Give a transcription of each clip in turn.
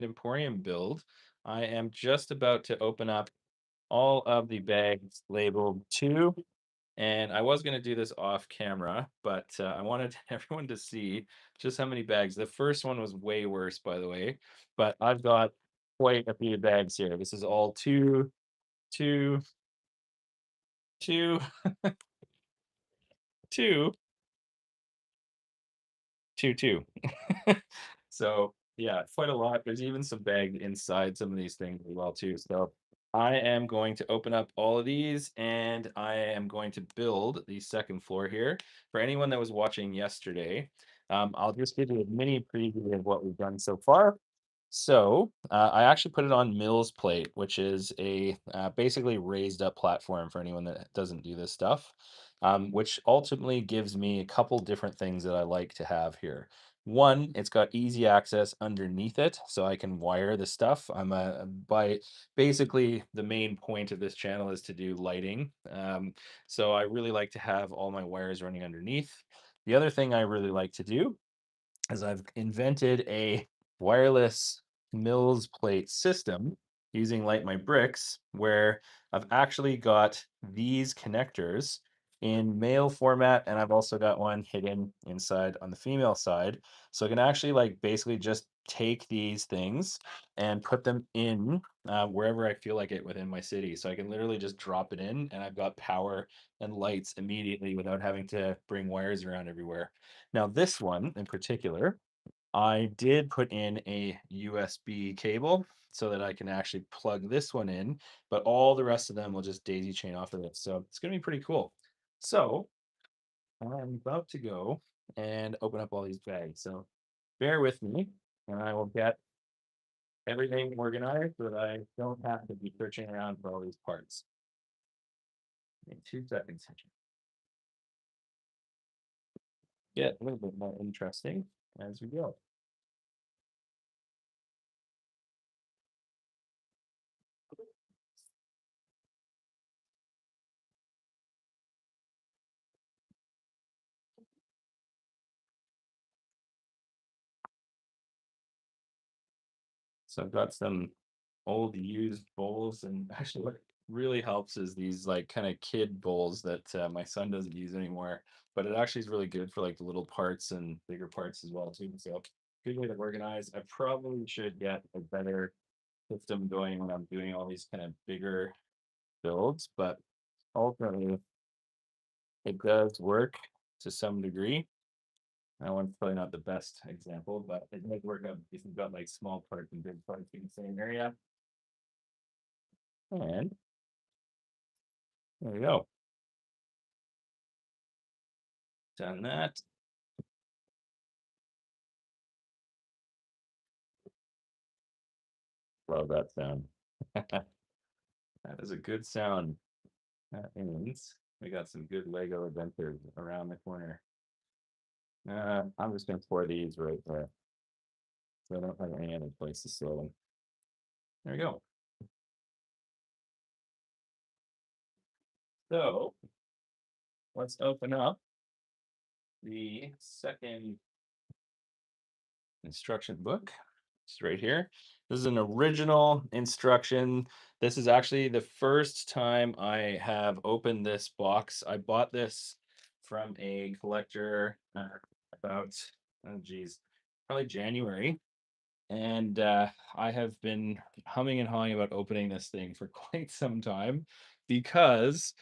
Emporium build. I am just about to open up all of the bags labeled two, and I was going to do this off camera, but I wanted everyone to see just how many bags. The first one was way worse, by the way, but I've got quite a few bags here. This is all two, two, two, two, two, two. So yeah, quite a lot. There's even some bagged inside some of these things as well too. So I am going to open up all of these and I am going to build the second floor here. For anyone that was watching yesterday, I'll just give you a mini preview of what we've done so far. So I actually put it on Mill's plate, which is a basically raised up platform for anyone that doesn't do this stuff, which ultimately gives me a couple different things that I like to have here. One, it's got easy access underneath it, so I can wire the stuff. By basically the main point of this channel is to do lighting. So I really like to have all my wires running underneath. The other thing I really like to do is I've invented a wireless Mills plate system using Light My Bricks, where I've actually got these connectors in male format, and I've also got one hidden inside on the female side. So I can actually like basically just take these things and put them in wherever I feel like it within my city. So I can literally just drop it in, and I've got power and lights immediately without having to bring wires around everywhere. Now, this one in particular, I did put in a USB cable so that I can actually plug this one in, but all the rest of them will just daisy chain off of it. So it's going to be pretty cool. So I'm about to go and open up all these bags. So bear with me and I will get everything organized so that I don't have to be searching around for all these parts. In 2 seconds. Get a little bit more interesting as we go. So I've got some old used bowls, and actually what really helps is these like kind of kid bowls that my son doesn't use anymore. But it actually is really good for like the little parts and bigger parts as well too. So good way to organize. I probably should get a better system going when I'm doing all these kind of bigger builds, but ultimately it does work to some degree. That one's probably not the best example, but it does work out if you've got like small parts and big parts in the same area. And there we go. Done that. Love that sound. That is a good sound. That means we got some good Lego adventures around the corner. I'm just gonna pour these right there, so I don't have any other place to store them. There we go. So let's open up the second instruction book. It's right here. This is an original instruction. This is actually the first time I have opened this box. I bought this from a collector about, oh geez, probably January. And I have been humming and hawing about opening this thing for quite some time because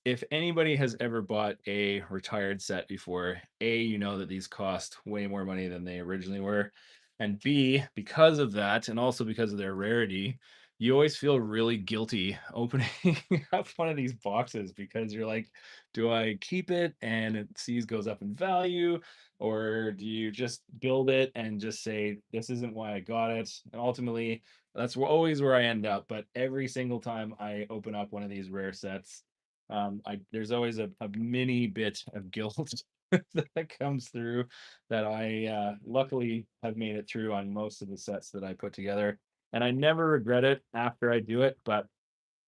if anybody has ever bought a retired set before, A, you know that these cost way more money than they originally were. And B, because of that, and also because of their rarity, you always feel really guilty opening up one of these boxes because you're like, do I keep it and it sees goes up in value? Or do you just build it and just say, this isn't why I got it? And ultimately, that's always where I end up. But every single time I open up one of these rare sets, there's always a mini bit of guilt that comes through that I luckily have made it through on most of the sets that I put together. And I never regret it after I do it, but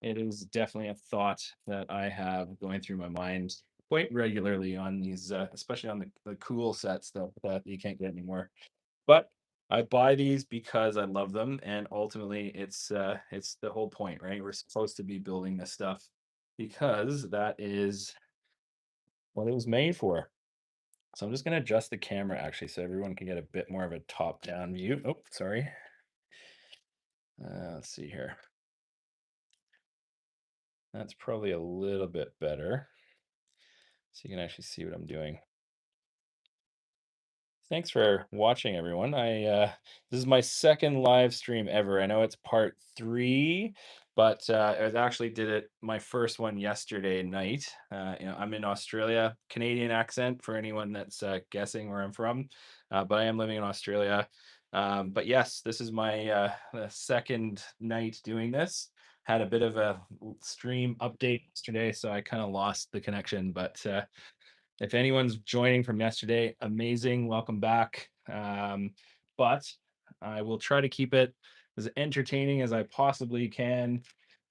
it is definitely a thought that I have going through my mind quite regularly on these, especially on the cool sets that you can't get anymore. But I buy these because I love them, and ultimately, it's the whole point, right? We're supposed to be building this stuff because that is what it was made for. So I'm just gonna adjust the camera actually, so everyone can get a bit more of a top-down view. Oh, sorry. Let's see here. That's probably a little bit better, so you can actually see what I'm doing. Thanks for watching, everyone. This is my second live stream ever. I know it's part 3, but I actually did it my first one yesterday night. I'm in Australia, Canadian accent for anyone that's guessing where I'm from, but I am living in Australia. But yes, this is my second night doing this. Had a bit of a stream update yesterday, so I kind of lost the connection, but if anyone's joining from yesterday, amazing, welcome back. But I will try to keep it as entertaining as I possibly can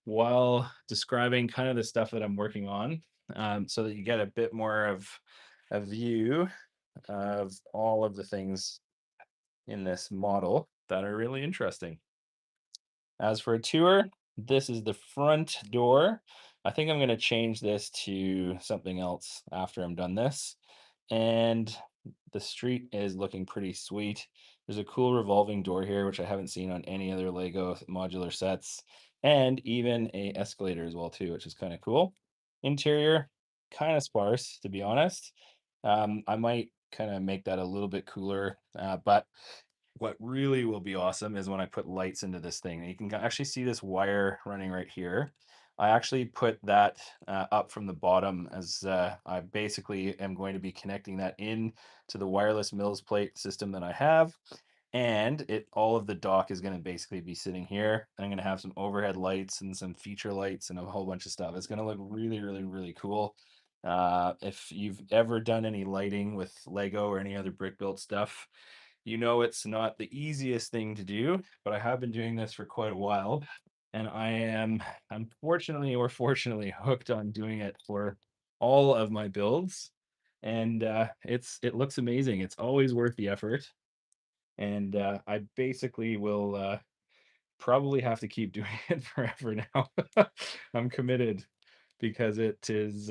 while describing kind of the stuff that I'm working on, so that you get a bit more of a view of all of the things in this model that are really interesting. As for a tour, this is the front door. I think I'm going to change this to something else after I'm done this. And the street is looking pretty sweet. There's a cool revolving door here, which I haven't seen on any other Lego modular sets, and even a escalator as well too, which is kind of cool. Interior, kind of sparse, to be honest. I might kind of make that a little bit cooler, but what really will be awesome is when I put lights into this thing. And you can actually see this wire running right here. I actually put that up from the bottom as I basically am going to be connecting that in to the wireless Mills plate system that I have. And all of the dock is going to basically be sitting here. I'm going to have some overhead lights and some feature lights and a whole bunch of stuff. It's going to look really, really, really cool. If you've ever done any lighting with Lego or any other brick built stuff, you know it's not the easiest thing to do, but I have been doing this for quite a while, and I am unfortunately or fortunately hooked on doing it for all of my builds. And it looks amazing. It's always worth the effort. And I basically will probably have to keep doing it forever now. I'm committed because it's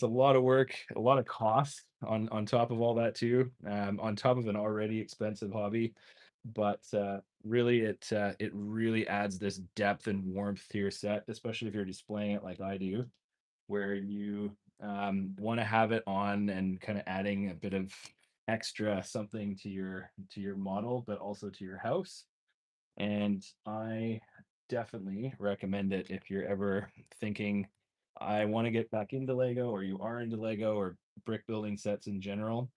a lot of work, a lot of cost on top of all that too, on top of an already expensive hobby. But really, it really adds this depth and warmth to your set, especially if you're displaying it like I do, where you want to have it on and kind of adding a bit of extra something to your model, but also to your house. And I definitely recommend it if you're ever thinking, I want to get back into Lego, or you are into Lego or brick building sets in general,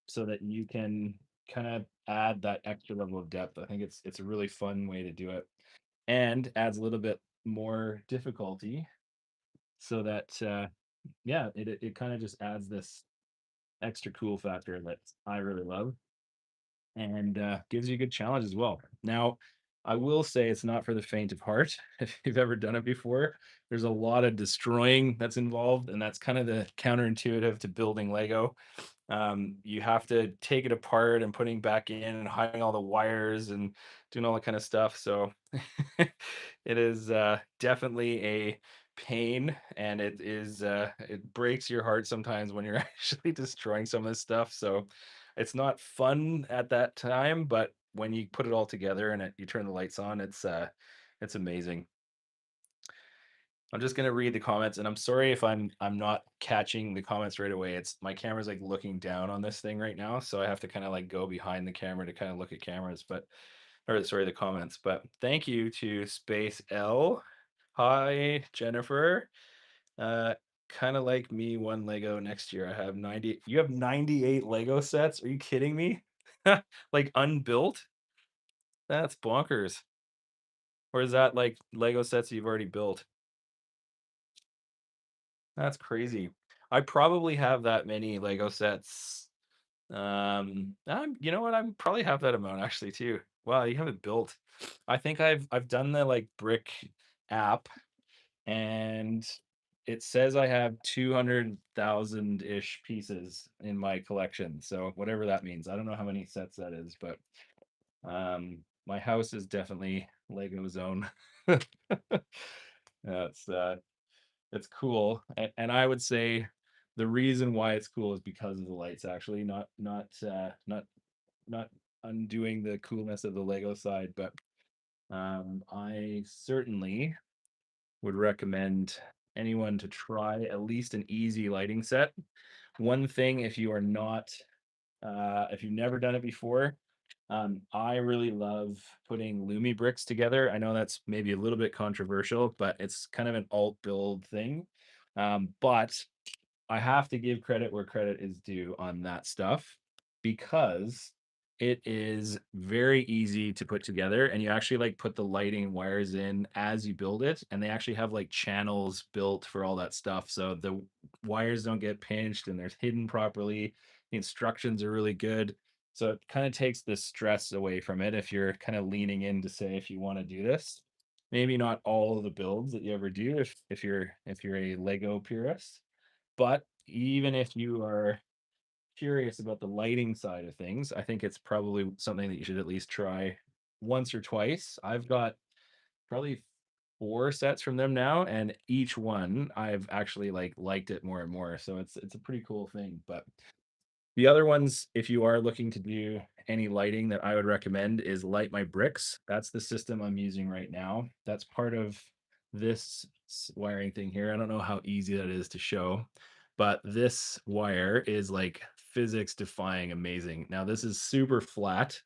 so that you can kind of add that extra level of depth. I think it's a really fun way to do it, and adds a little bit more difficulty, so that yeah, it kind of just adds this extra cool factor that I really love, and gives you a good challenge as well. Now, I will say it's not for the faint of heart. If you've ever done it before, there's a lot of destroying that's involved, and that's kind of the counterintuitive to building Lego. You have to take it apart and putting back in and hiding all the wires and doing all that kind of stuff. So it is definitely a pain, and it breaks your heart sometimes when you're actually destroying some of this stuff. So it's not fun at that time, but when you put it all together and you turn the lights on, it's amazing. I'm just gonna read the comments, and I'm sorry if I'm not catching the comments right away. It's my camera's like looking down on this thing right now, so I have to kind of like go behind the camera to kind of look at cameras, but or sorry, the comments. But thank you to Space L. Hi, Jennifer. Uh, kind of like me, one Lego next year. I have 90. You have 98 Lego sets? Are you kidding me? Like unbuilt? That's bonkers. Or is that like Lego sets you've already built? That's crazy. I probably have that many Lego sets. You know what? I probably have that amount actually too. Wow, you have it built. I think I've done the like brick app, and it says I have 200,000-ish pieces in my collection, so whatever that means. I don't know how many sets that is, but, my house is definitely Lego zone. Yeah, it's cool, and I would say the reason why it's cool is because of the lights, actually, not undoing the coolness of the Lego side, but, I certainly would recommend anyone to try at least an easy lighting set. One thing, if you are not, if you've never done it before, I really love putting Lumi bricks together. I know that's maybe a little bit controversial, but it's kind of an alt build thing. But I have to give credit where credit is due on that stuff because it is very easy to put together, and you actually like put the lighting wires in as you build it, and they actually have like channels built for all that stuff, so the wires don't get pinched and they're hidden properly. The instructions are really good, so it kind of takes the stress away from it if you're kind of leaning in to say if you want to do this. Maybe not all of the builds that you ever do if you're a Lego purist, but even if you are curious about the lighting side of things, I think it's probably something that you should at least try once or twice. I've got probably 4 sets from them now, and each one I've actually like liked it more and more. So it's a pretty cool thing. But the other ones, if you are looking to do any lighting that I would recommend is Light My Bricks. That's the system I'm using right now. That's part of this wiring thing here. I don't know how easy that is to show, but this wire is like physics defying amazing. Now, this is super flat,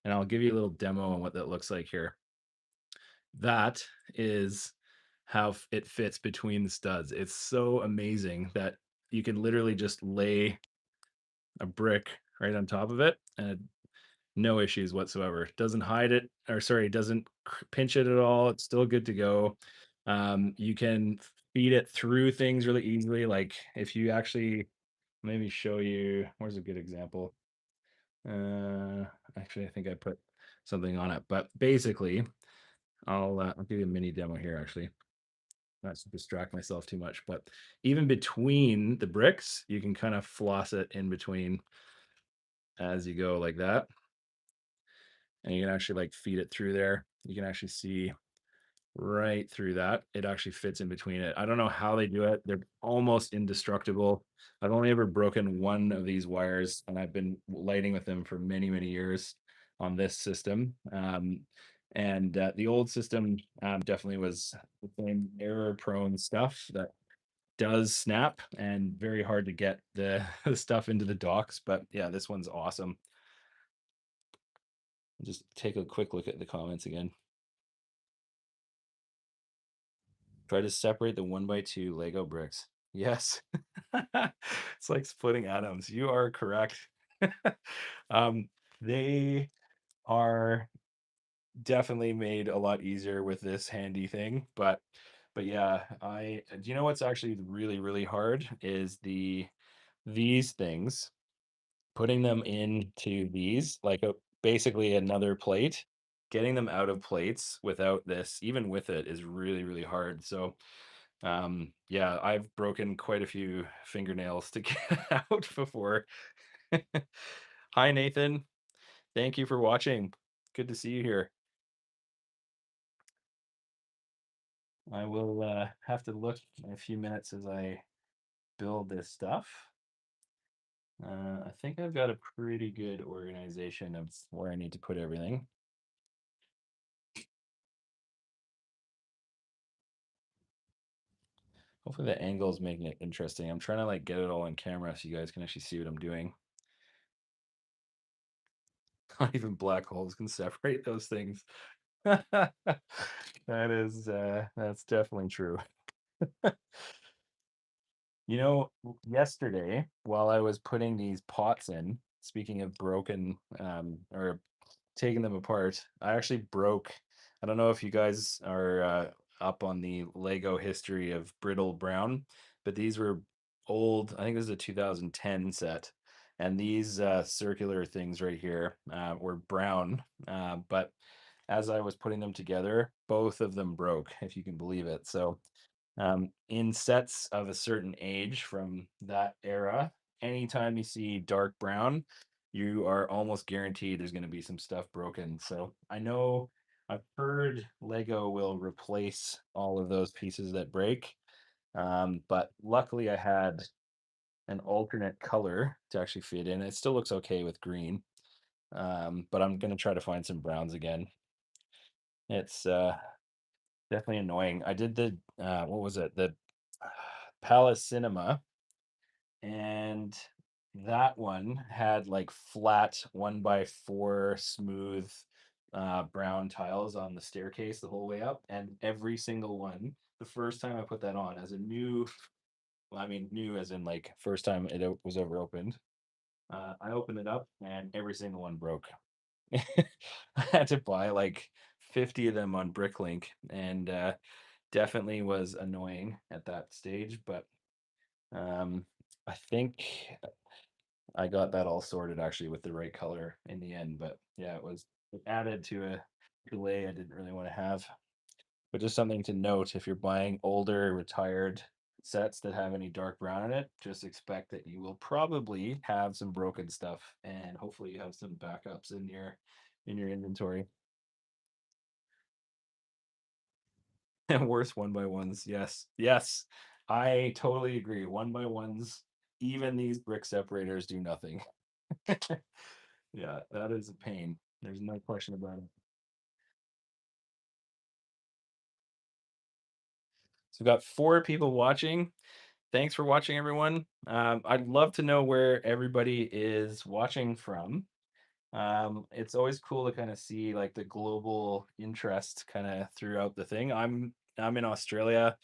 and I'll give you a little demo on what that looks like here. That is how it fits between the studs. It's so amazing that you can literally just lay a brick right on top of it, and no issues whatsoever. Doesn't hide it, or sorry, doesn't pinch it at all. It's still good to go. You can feed it through things really easily. Like if you actually maybe show you, where's a good example? Uh, Actually, I think I put something on it, but basically, I'll give you a mini demo here. Actually, not to distract myself too much, but even between the bricks, you can kind of floss it in between as you go like that, and you can actually like feed it through there. You can actually see right through that. It actually fits in between it. I don't know how they do it. They're almost indestructible. I've only ever broken one of these wires, and I've been lighting with them for many, many years on this system. And the old system definitely was the same error-prone stuff that does snap and very hard to get the, the stuff into the docks. But yeah, this one's awesome. Just take a quick look at the comments again. Try to separate the 1x2 Lego bricks. Yes. It's like splitting atoms. You are correct. Um, they are definitely made a lot easier with this handy thing, but yeah, I do you know what's actually really, really hard is these things, putting them into these, like basically another plate, getting them out of plates without this, even with it, is really, really hard. So yeah, I've broken quite a few fingernails to get out before. Hi, Nathan. Thank you for watching. Good to see you here. I will have to look in a few minutes as I build this stuff. I think I've got a pretty good organization of where I need to put everything. Hopefully the angle is making it interesting. I'm trying to like get it all on camera so you guys can actually see what I'm doing. Not even black holes can separate those things. That's definitely true. You know, yesterday while I was putting these pots in, speaking of broken or taking them apart, I actually broke. I don't know if you guys are up on the Lego history of brittle brown, but these were old. I think this is a 2010 set, and these circular things right here were brown. But as I was putting them together, both of them broke, if you can believe it. So In sets of a certain age from that era, anytime you see dark brown, you are almost guaranteed there's going to be some stuff broken. So I know I've heard Lego will replace all of those pieces that break. But luckily I had an alternate color to actually fit in. It still looks okay with green. But I'm gonna try to find some browns again. It's definitely annoying. I did the what was it? The Palace Cinema, and that one had like flat 1 by 4 smooth brown tiles on the staircase the whole way up, and every single one. The first time I put that on as a new, well, I mean new as in like first time was ever opened. I opened it up and every single one broke. I had to buy like 50 of them on Bricklink, and definitely was annoying at that stage. But um, I think I got that all sorted actually with the right color in the end. But yeah, it added to a delay I didn't really want to have. But just something to note, if you're buying older retired sets that have any dark brown in it, just expect that you will probably have some broken stuff, and hopefully you have some backups in your inventory. And worse 1 by 1s. Yes. Yes. I totally agree. 1 by 1s, even these brick separators do nothing. Yeah, that is a pain. There's no question about it. So we've got 4 people watching. Thanks for watching, everyone. I'd love to know where everybody is watching from. It's always cool to kind of see like the global interest kind of throughout the thing. I'm in Australia,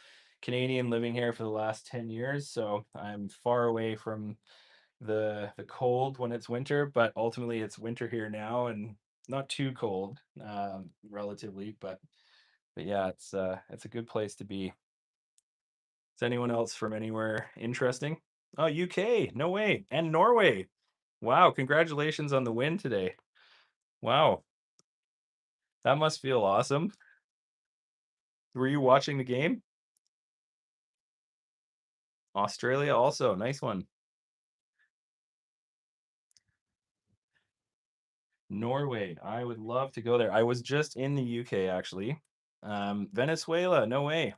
Canadian, living here for the last 10 years, so I'm far away from the cold when it's winter, but ultimately it's winter here now and not too cold, relatively, but yeah, it's a good place to be. Is anyone else from anywhere interesting? Oh, UK, no way, and Norway. Wow, congratulations on the win today. Wow, that must feel awesome. Were you watching the game? Australia also, nice one. Norway, I would love to go there. I was just in the UK actually. Venezuela, no way.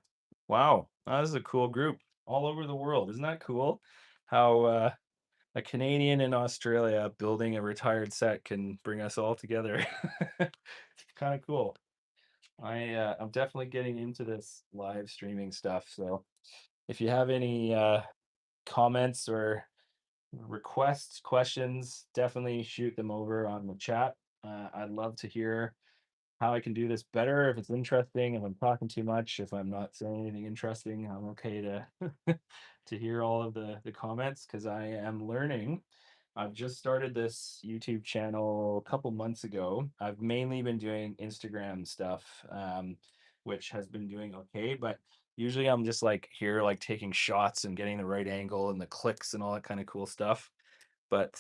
Wow, that is a cool group all over the world. Isn't that cool? How a Canadian in Australia building a retired set can bring us all together. It's kind of cool. I'm definitely getting into this live streaming stuff. So if you have any comments or requests, questions, definitely shoot them over on the chat. I'd love to hear how I can do this better, if it's interesting, if I'm talking too much, if I'm not saying anything interesting. I'm okay to to hear all of the comments because I am learning. I've just started this YouTube channel a couple months ago. I've mainly been doing Instagram stuff, which has been doing okay, but usually I'm just like here, like taking shots and getting the right angle and the clicks and all that kind of cool stuff. But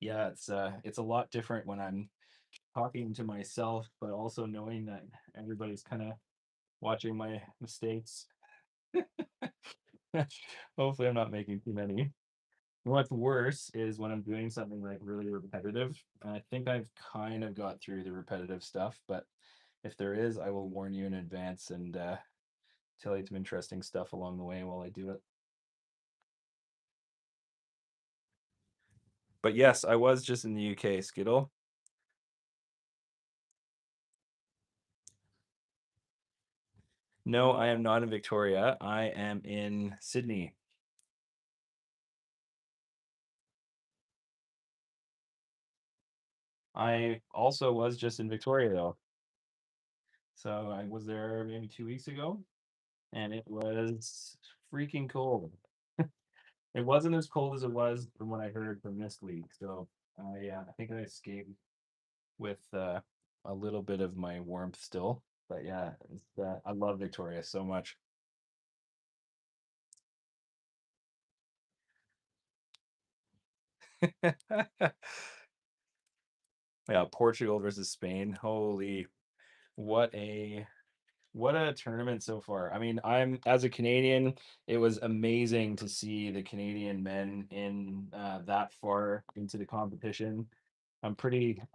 yeah, it's a lot different when I'm talking to myself, but also knowing that everybody's kind of watching my mistakes. Hopefully, I'm not making too many. What's worse is when I'm doing something like really repetitive. And I think I've kind of got through the repetitive stuff, but if there is, I will warn you in advance and tell you some interesting stuff along the way while I do it. But yes, I was just in the UK, Skittle. No, I am not in Victoria. I am in Sydney. I also was just in Victoria though. So I was there maybe 2 weeks ago, and it was freaking cold. It wasn't as cold as it was from what I heard from this week. So I think I escaped with a little bit of my warmth still. But yeah, I love Victoria so much. Yeah, Portugal versus Spain. Holy, what a What a tournament so far. I mean, I'm as a Canadian, it was amazing to see the Canadian men in that far into the competition. I'm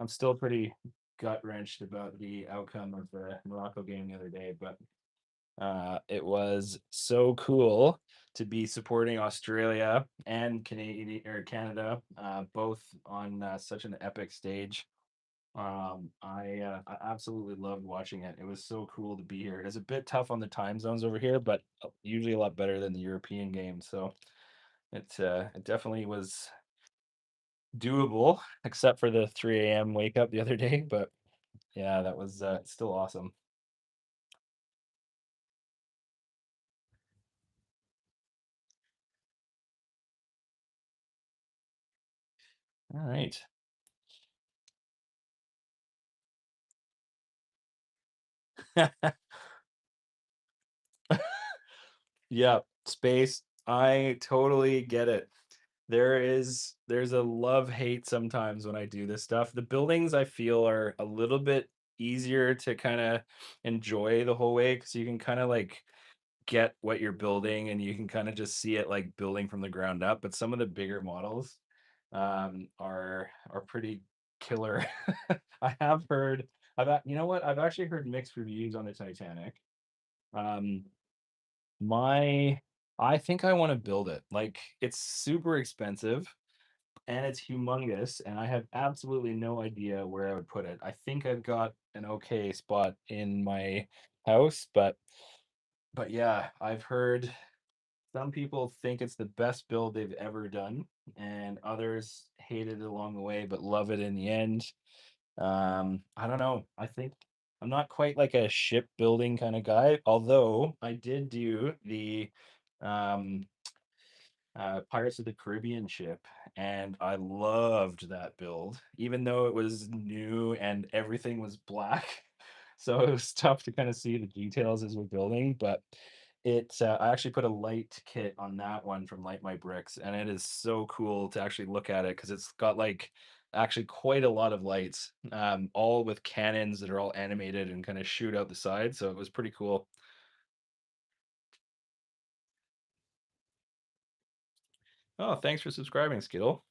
still pretty gut wrenched about the outcome of the Morocco game the other day, but it was so cool to be supporting Australia and Canadian or Canada, both on such an epic stage. I absolutely loved watching it. It was so cool to be here. It's a bit tough on the time zones over here, but usually a lot better than the European games. So it definitely was doable, except for the 3 a.m. wake up the other day. But yeah, that was still awesome. All right. Yeah, space. I totally get it. There's a love hate sometimes when I do this stuff. The buildings I feel are a little bit easier to kind of enjoy the whole way because you can kind of like get what you're building and you can kind of just see it like building from the ground up. But some of the bigger models are pretty killer. I have heard you know what? I've actually heard mixed reviews on the Titanic. Um, my I think I want to build it. Like it's super expensive and it's humongous and I have absolutely no idea where I would put it. I think I've got an okay spot in my house, but yeah, I've heard some people think it's the best build they've ever done and others hate it along the way but love it in the end. I don't know. I think I'm not quite like a shipbuilding kind of guy, although I did do the um Pirates of the Caribbean ship, and I loved that build, even though it was new and everything was black. So it was tough to kind of see the details as we're building, but I actually put a light kit on that one from Light My Bricks, and it is so cool to actually look at it because it's got like actually quite a lot of lights, all with cannons that are all animated and kind of shoot out the side. So it was pretty cool. Oh, thanks for subscribing, Skittle.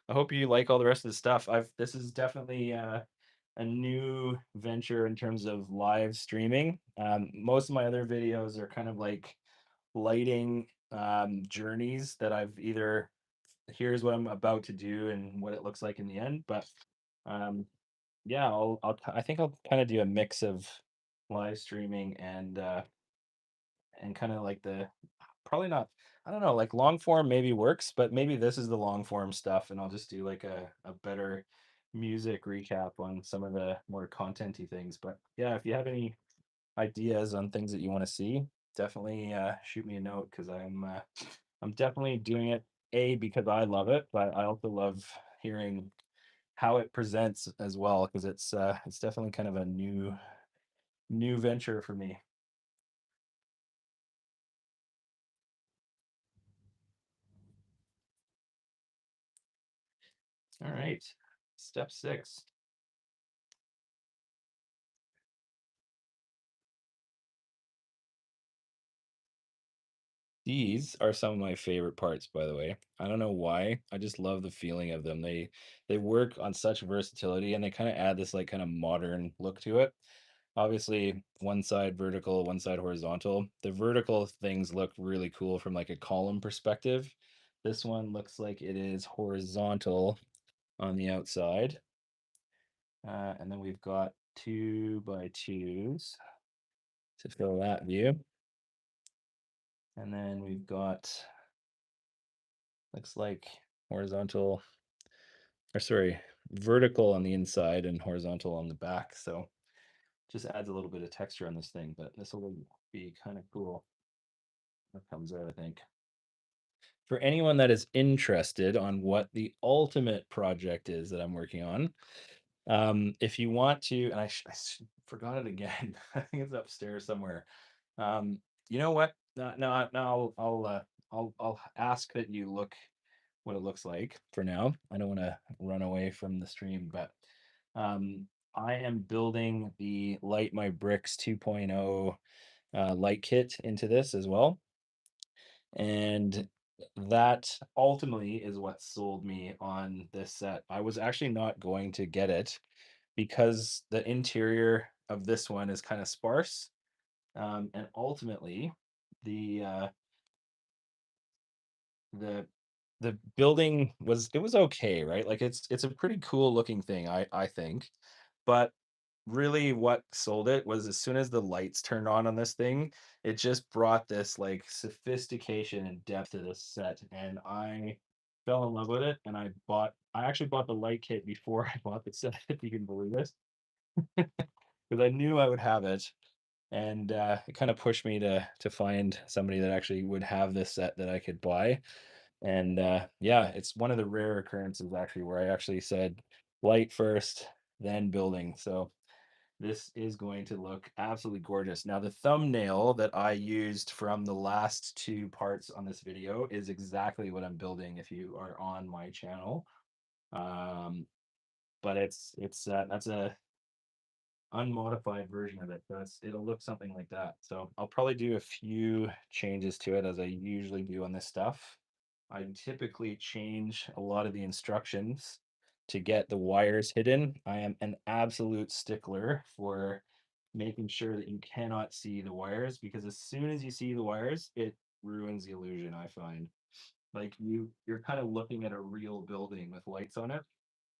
I hope you like all the rest of the stuff. I've This is definitely a new venture in terms of live streaming. Most of my other videos are kind of like lighting journeys that I've either here's what I'm about to do and what it looks like in the end. But um, yeah, I think I'll kind of do a mix of live streaming and kind of like the probably not I don't know, like long form maybe works, but maybe this is the long form stuff and I'll just do like a better music recap on some of the more contenty things. But yeah, if you have any ideas on things that you want to see, definitely shoot me a note because I'm definitely doing it because I love it, but I also love hearing how it presents as well because it's definitely kind of a new venture for me. All right. Step 6. These are some of my favorite parts, by the way. I don't know why. I just love the feeling of them. They work on such versatility and they kind of add this like kind of modern look to it. Obviously, one side vertical, one side horizontal. The vertical things look really cool from like a column perspective. This one looks like it is horizontal on the outside. And then we've got 2x2s to fill that view. And then we've got looks like horizontal, or sorry, vertical on the inside and horizontal on the back. So just adds a little bit of texture on this thing, but this will be kind of cool. That comes out, I think. For anyone that is interested on what the ultimate project is that I'm working on, if you want to, and forgot it again. I think it's upstairs somewhere. Um, you know what? No, no, no. I'll ask that you look what it looks like for now. I don't want to run away from the stream, but I am building the Light My Bricks 2.0 light kit into this as well. And that ultimately is what sold me on this set. I was actually not going to get it because the interior of this one is kind of sparse. And ultimately, the the the building was okay, right? Like it's a pretty cool looking thing, I think. But really what sold it was as soon as the lights turned on this thing, it just brought this like sophistication and depth to this set, and I fell in love with it. And I actually bought the light kit before I bought the set, if you can believe this, because I knew I would have it. And it kind of pushed me to find somebody that actually would have this set that I could buy. And yeah, it's one of the rare occurrences actually where I actually said light first, then building. So this is going to look absolutely gorgeous. Now, the thumbnail that I used from the last two parts on this video is exactly what I'm building if you are on my channel. Um, but it's that's a unmodified version of it. So it'll look something like that. So I'll probably do a few changes to it as I usually do on this stuff. I typically change a lot of the instructions to get the wires hidden. I am an absolute stickler for making sure that you cannot see the wires, because as soon as you see the wires, it ruins the illusion, I find. Like you're kind of looking at a real building with lights on it,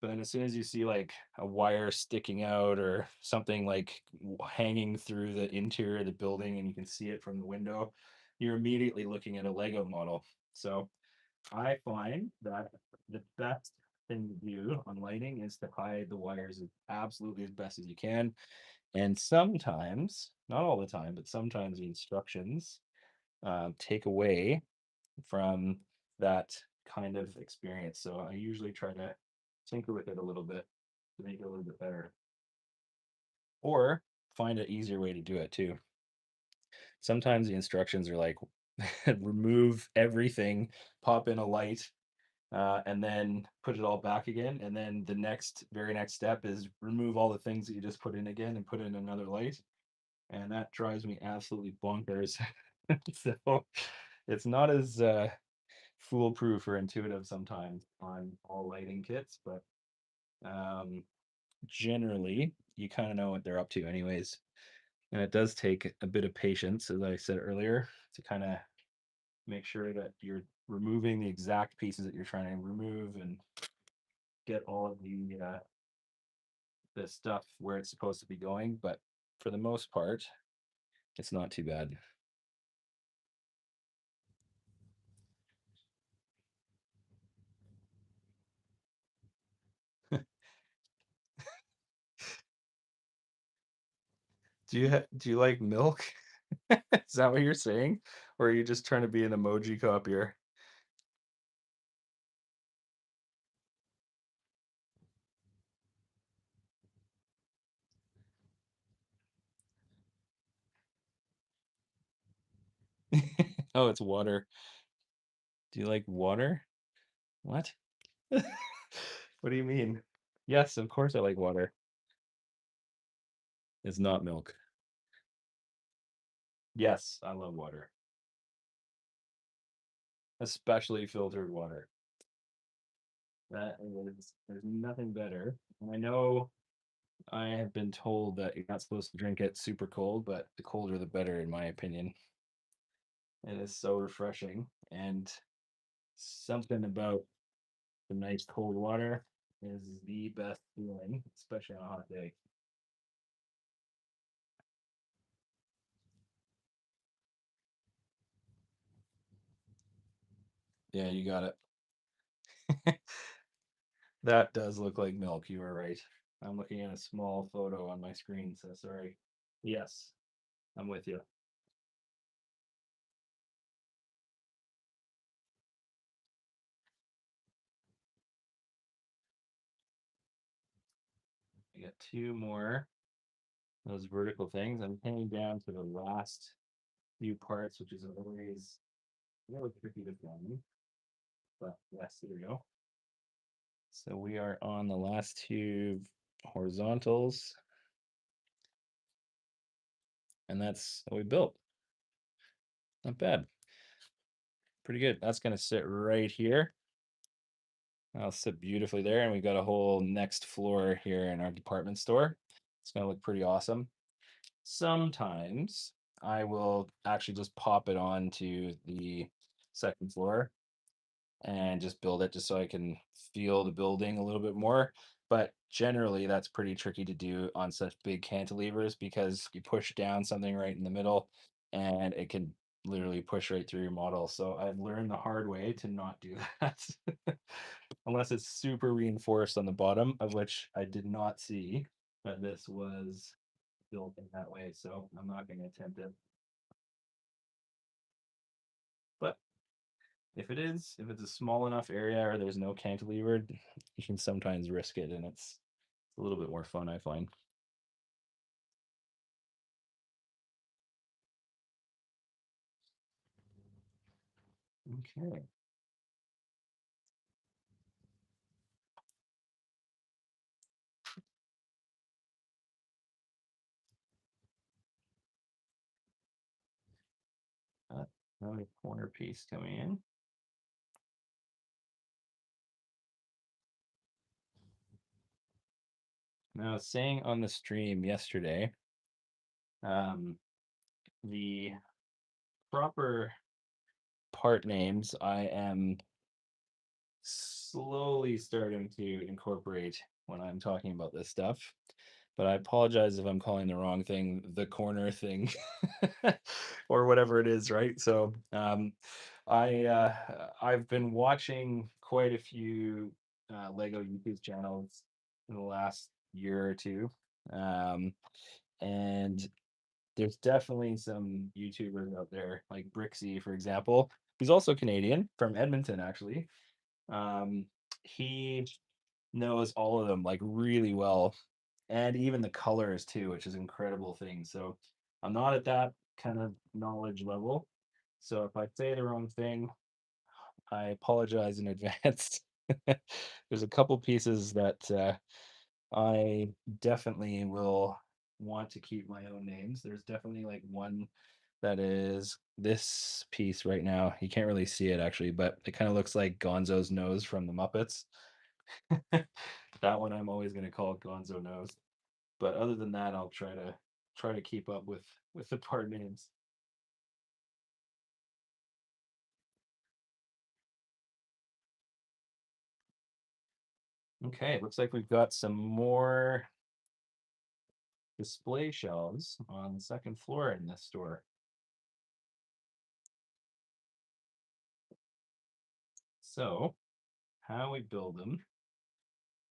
but then as soon as you see like a wire sticking out or something like hanging through the interior of the building and you can see it from the window, you're immediately looking at a Lego model. So I find that the best thing to do on lighting is to hide the wires as absolutely as best as you can. And sometimes, not all the time, but sometimes the instructions take away from that kind of experience. So I usually try to tinker with it a little bit to make it a little bit better, or find an easier way to do it too. Sometimes the instructions are like remove everything, pop in a light, and then put it all back again. And then the very next step is remove all the things that you just put in again and put in another light. And that drives me absolutely bonkers. So it's not as foolproof or intuitive sometimes on all lighting kits, but um, generally you kind of know what they're up to anyways. And it does take a bit of patience, as I said earlier, to kind of make sure that you're removing the exact pieces that you're trying to remove and get all of the stuff where it's supposed to be going. But for the most part, it's not too bad. Do you like milk? Is that what you're saying? Or are you just trying to be an emoji copier? Oh, it's water. Do you like water? What? What do you mean? Yes, of course I like water. It's not milk. Yes, I love water, especially filtered water. There's nothing better. I know I have been told that you're not supposed to drink it super cold, but the colder the better, in my opinion. It is so refreshing, and something about the nice cold water is the best feeling, especially on a hot day. Yeah, you got it. That does look like milk. You are right. I'm looking at a small photo on my screen, so sorry. Yes, I'm with you. I got two more those vertical things. I'm hanging down to the last few parts, which is always really tricky to film. But yes, there we go. So we are on the last two horizontals, and that's what we built. Not bad. Pretty good. That's going to sit right here. That'll sit beautifully there. And we've got a whole next floor here in our department store. It's going to look pretty awesome. Sometimes I will actually just pop it onto the second floor and just build it just so I can feel the building a little bit more. But generally, that's pretty tricky to do on such big cantilevers because you push down something right in the middle and it can literally push right through your model. So I've learned the hard way to not do that unless it's super reinforced on the bottom, of which I did not see that this was built in that way. So I'm not going to attempt it. But if it's a small enough area or there's no cantilever, you can sometimes risk it, and it's a little bit more fun, I find. Okay. Another corner piece coming in. Now, saying on the stream yesterday, um, the proper part names I am slowly starting to incorporate when I'm talking about this stuff. But I apologize if I'm calling the wrong thing the corner thing or whatever it is, right? So I've been watching quite a few Lego YouTube channels in the last year or two. Um, and there's definitely some YouTubers out there, like Brixie, for example, who's also Canadian from Edmonton, actually. Um, he knows all of them like really well, and even the colors too, which is an incredible thing. So I'm not at that kind of knowledge level. So if I say the wrong thing, I apologize in advance. There's a couple pieces that I definitely will want to keep my own names. There's definitely like one that is this piece right now. You can't really see it actually, but it kind of looks like Gonzo's nose from the Muppets. That one I'm always going to call Gonzo nose. But other than that, I'll try to keep up with the part names. Okay, looks like we've got some more display shelves on the second floor in this store. So how we build them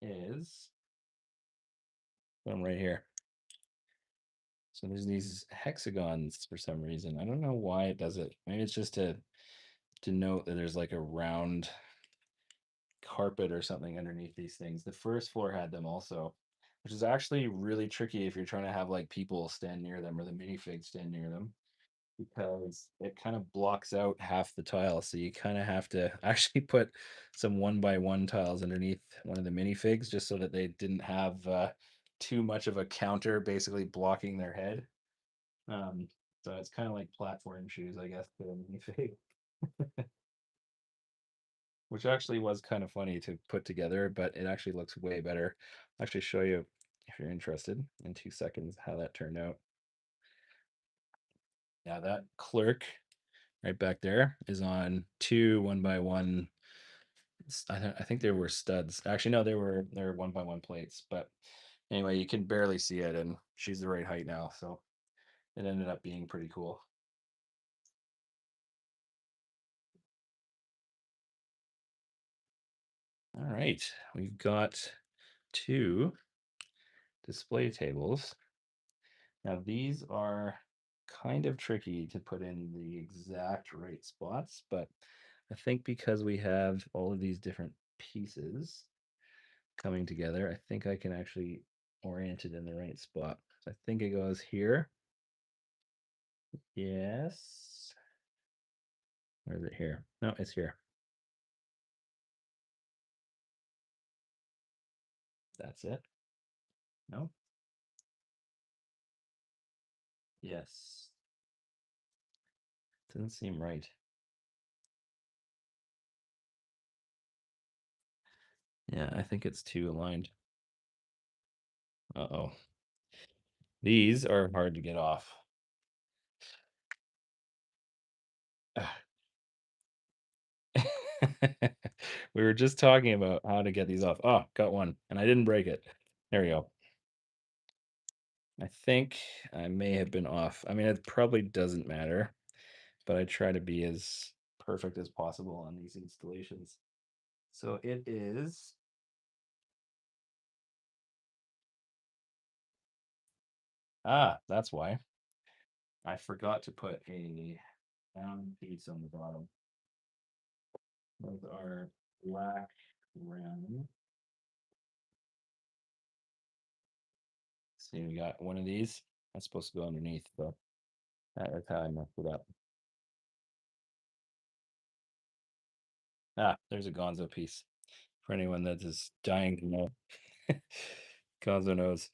is them right here. So there's these hexagons for some reason. I don't know why it does it. Maybe it's just to note that there's like a round carpet or something underneath these things. The first floor had them also, which is actually really tricky if you're trying to have like people stand near them or the minifigs stand near them because it kind of blocks out half the tile. So you kind of have to actually put some 1x1 tiles underneath one of the minifigs just so that they didn't have too much of a counter basically blocking their head. Um, so it's kind of like platform shoes, I guess, for a minifig, which actually was kind of funny to put together, but it actually looks way better. I'll actually show you if you're interested in 2 seconds how that turned out. Yeah, that clerk right back there is on two 1x1. I think they were studs. Actually, no, they were 1x1 plates. But anyway, you can barely see it, and she's the right height now, so it ended up being pretty cool. All right, we've got two display tables. Now these are kind of tricky to put in the exact right spots, but I think because we have all of these different pieces coming together, I think I can actually orient it in the right spot. So I think it goes here. Yes. Or is it here? No, it's here. That's it. No? Yes. Doesn't seem right. Yeah, I think it's two aligned. Uh-oh. These are hard to get off. We were just talking about how to get these off. Oh, got one, and I didn't break it. There we go. I think I may have been off. I mean, it probably doesn't matter, but I try to be as perfect as possible on these installations. So it is. Ah, that's why. I forgot to put a round piece on the bottom. Those are black round. See, we got one of these. That's supposed to go underneath, but that's how I messed it up. Ah, there's a Gonzo piece for anyone that is dying to know. Gonzo knows.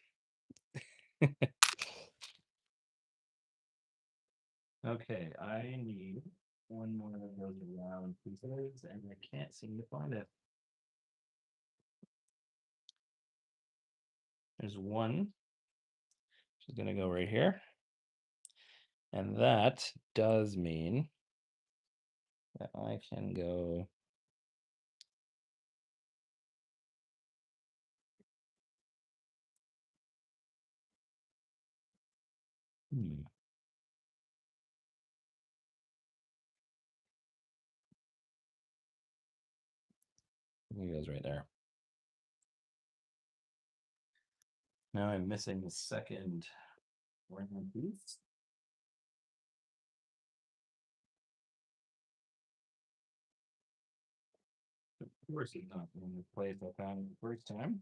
Okay, I need one more of those round pieces, and I can't seem to find it. There's one. She's gonna go right here. And that does mean that I can go. Hmm. It goes right there. Now I'm missing the second round piece. Of course, it's not in the place I found it the first time.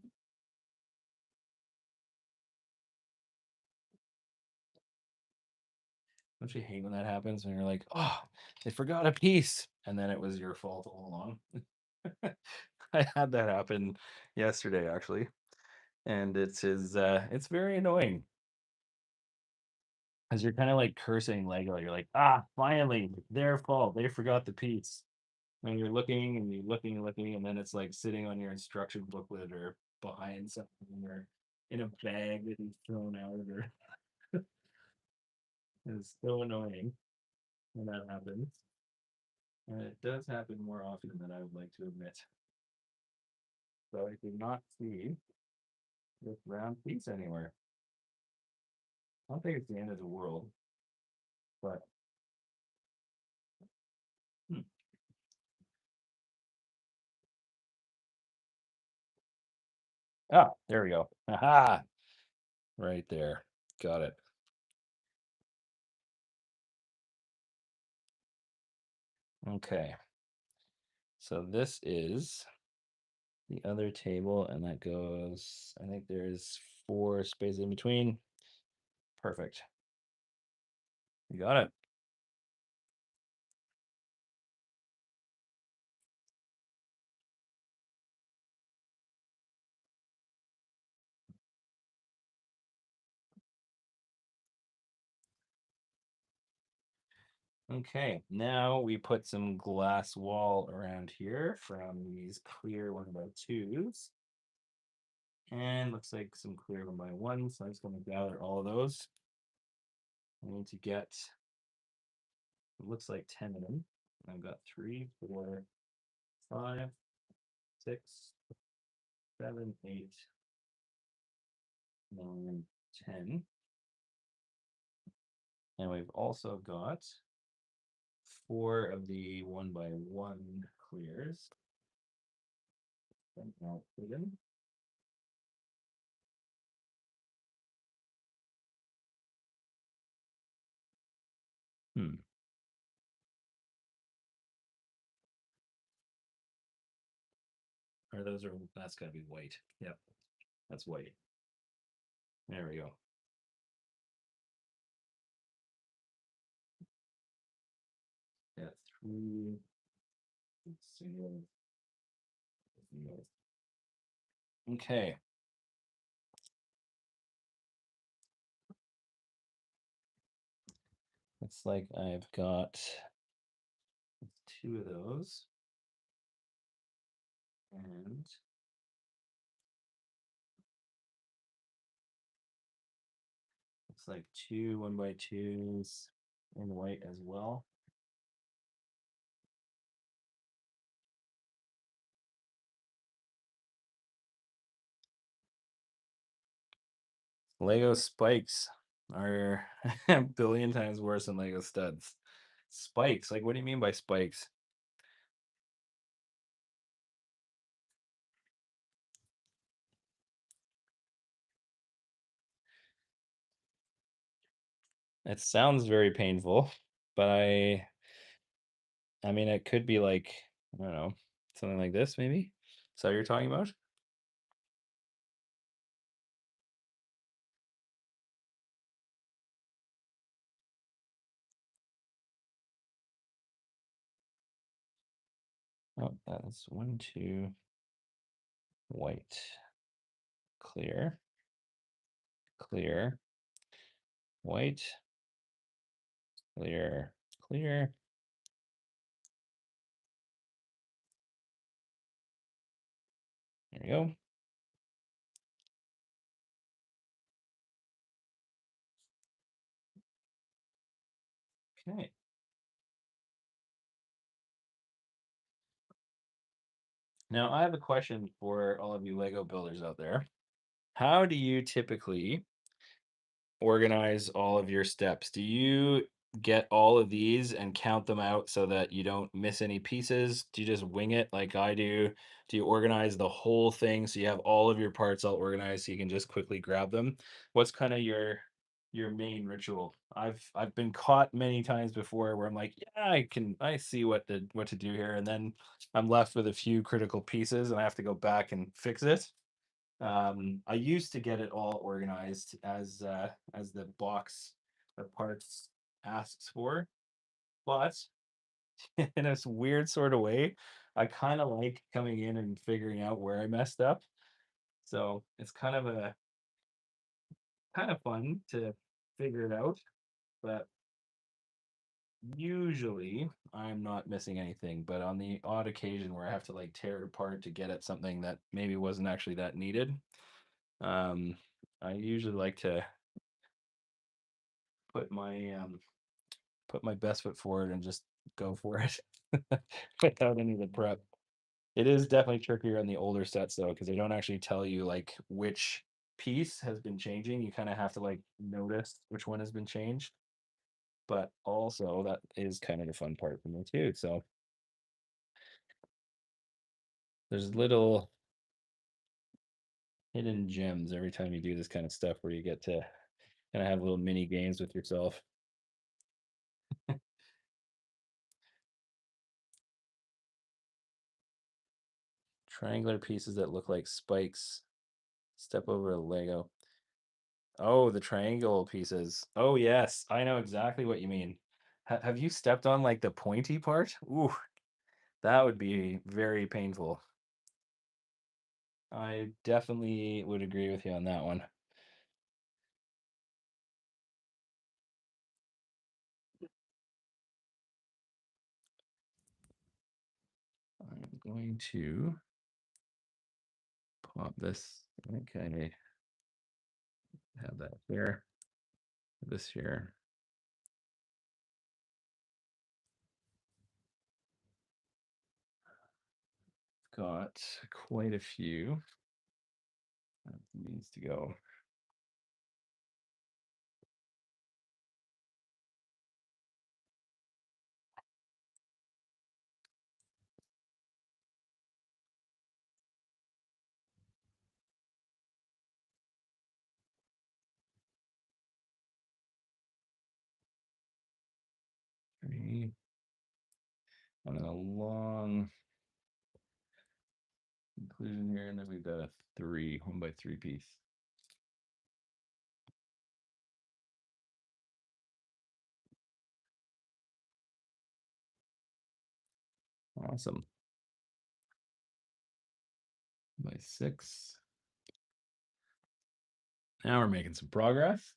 Don't you hate when that happens when you're like, oh, they forgot a piece, and then it was your fault all along? I had that happen yesterday actually, and it's very annoying because you're kind of like cursing Lego. You're like, ah, finally, their fault. They forgot the piece. And you're looking and you're looking and looking, and then it's like sitting on your instruction booklet or behind something or in a bag that you've thrown out or it's so annoying when that happens. And it does happen more often than I would like to admit. So I did not see this round piece anywhere. I don't think it's the end of the world, but hmm. Ah, there we go. Aha! Right there. Got it. Okay. So this is the other table, and that goes, I think there's four spaces in between. Perfect. You got it. Okay, now we put some glass wall around here from these clear 1x2s. And looks like some clear 1x1s. So I'm just going to gather all of those. I need to get, it looks like 10 of them. I've got 3, 4, 5, 6, 7, 8, 9, 10. And we've also got 4 of the 1x1 clears. Hmm. Or those are, that's got to be white. Yep, that's white. There we go. Yeah, 3 single. Okay. Looks like I've got two of those. And looks like two 1x2s in white as well. Lego spikes are a billion times worse than Lego studs. Spikes, like what do you mean by spikes? It sounds very painful, but I mean it could be like, I don't know, something like this maybe. Is that what you're talking about? Oh, that's one, two, white, clear, clear, white, clear, clear. There we go. Okay. Now I have a question for all of you Lego builders out there. How do you typically organize all of your steps? Do you get all of these and count them out so that you don't miss any pieces? Do you just wing it like I do? Do you organize the whole thing so you have all of your parts all organized so you can just quickly grab them? What's kind of your main ritual? I've been caught many times before where I'm like, yeah, I see what to do here, and then I'm left with a few critical pieces and I have to go back and fix it. I used to get it all organized as the box of parts asks for, but in a weird sort of way, I kind of like coming in and figuring out where I messed up. So it's kind of fun to figure it out, but usually I'm not missing anything. But on the odd occasion where I have to like tear it apart to get at something that maybe wasn't actually that needed, um, I usually like to put my put my best foot forward and just go for it without any of the prep. It is definitely trickier on the older sets though, because they don't actually tell you like which piece has been changing. You kind of have to like notice which one has been changed. But also that is kind of the fun part for me too. So there's little hidden gems every time you do this kind of stuff where you get to kind of have little mini games with yourself. Triangular pieces that look like spikes. Step over a Lego. Oh, the triangle pieces. Oh, yes. I know exactly what you mean. Have you stepped on like the pointy part? Ooh, that would be very painful. I definitely would agree with you on that one. I'm going to pop this. Okay, have that here. This here. Got quite a few. That needs to go. Three. On a long conclusion here, and then we've got a three, 1x3 piece. Awesome. By six. Now we're making some progress.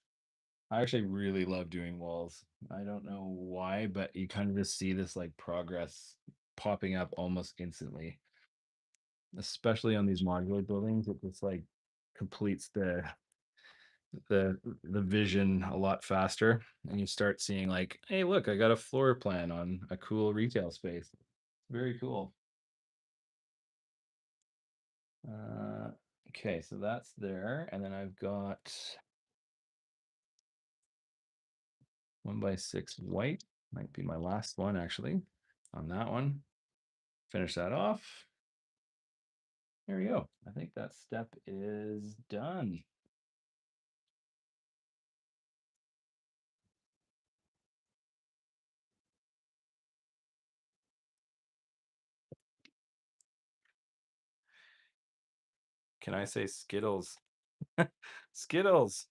I actually really love doing walls. I don't know why, but you kind of just see this like progress popping up almost instantly, especially on these modular buildings. It just like completes the vision a lot faster, and you start seeing like, hey, look, I got a floor plan on a cool retail space. Very cool. Uh, okay, so that's there, and then I've got 1x6 white. Might be my last one actually on that one. Finish that off. There we go. I think that step is done. Can I say Skittles? Skittles.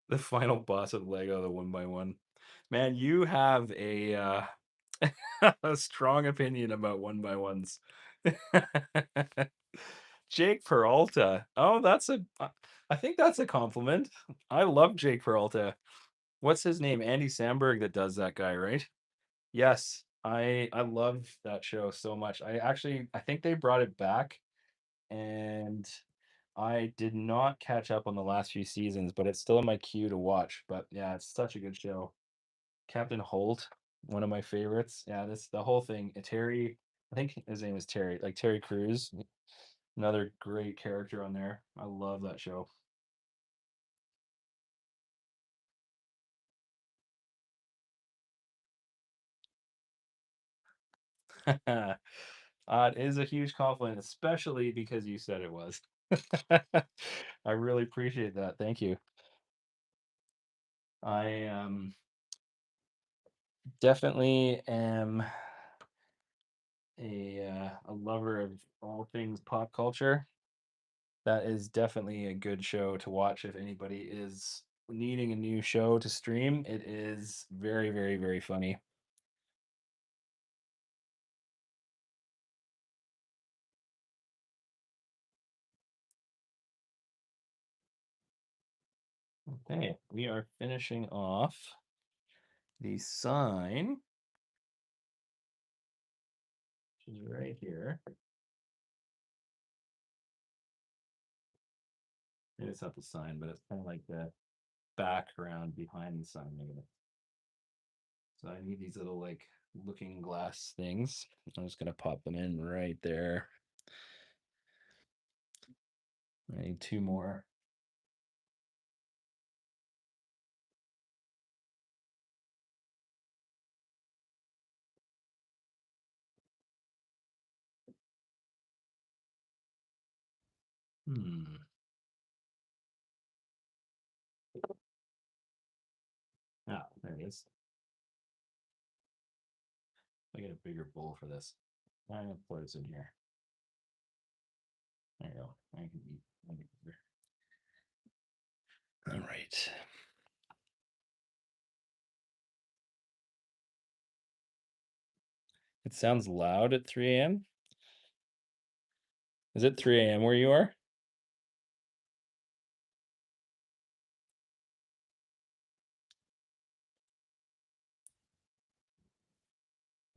The final boss of Lego, the 1x1. Man, you have a strong opinion about 1x1s. Jake Peralta. Oh, I think that's a compliment. I love Jake Peralta. What's his name? Andy Samberg that does that guy, right? Yes. I love that show so much. I think they brought it back, and I did not catch up on the last few seasons, but it's still in my queue to watch. But yeah, it's such a good show. Captain Holt, one of my favorites. Yeah, this the whole thing. Terry, I think his name is Terry, like Terry Crews, another great character on there. I love that show. It is a huge compliment, especially because you said it was. I really appreciate that. Thank you. I definitely am a lover of all things pop culture. That is definitely a good show to watch if anybody is needing a new show to stream. It is very, very, very funny. Okay, we are finishing off the sign, which is right here. Maybe it's not the sign, but it's kind of like the background behind the sign. Maybe. So I need these little like looking glass things. I'm just gonna pop them in right there. I need two more. Hmm. Ah, there it is. I get a bigger bowl for this. I'm gonna pour this in here. There you go. I can eat. All right. It sounds loud at 3 a.m. Is it 3 a.m. where you are?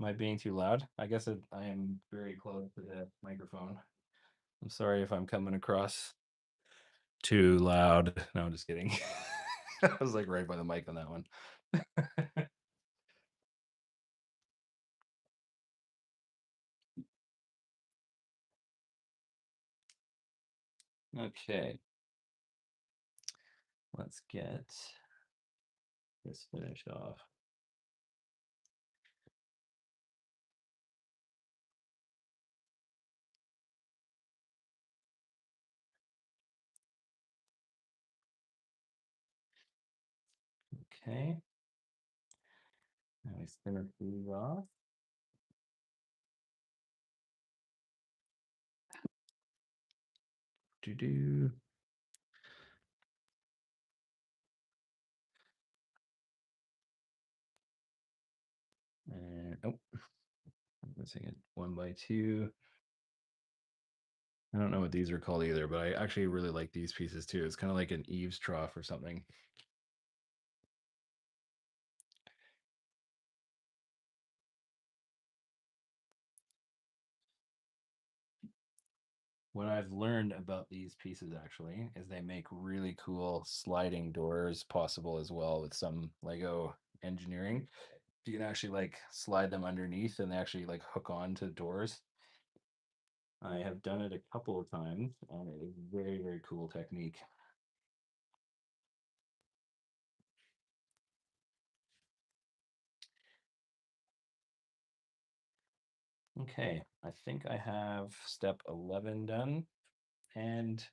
Am I being too loud? I guess I am very close to the microphone. I'm sorry if I'm coming across too loud. No, I'm just kidding. I was like right by the mic on that one. Okay, let's get this finished off. Okay, now we spin our food off. Do do. And oh, let's take it 1x2. I don't know what these are called either, but I actually really like these pieces too. It's kind of like an eaves trough or something. What I've learned about these pieces actually is they make really cool sliding doors possible as well with some Lego engineering. You can actually like slide them underneath and they actually like hook on to doors. I have done it a couple of times and it is very, very cool technique. Okay, I think I have step 11 done and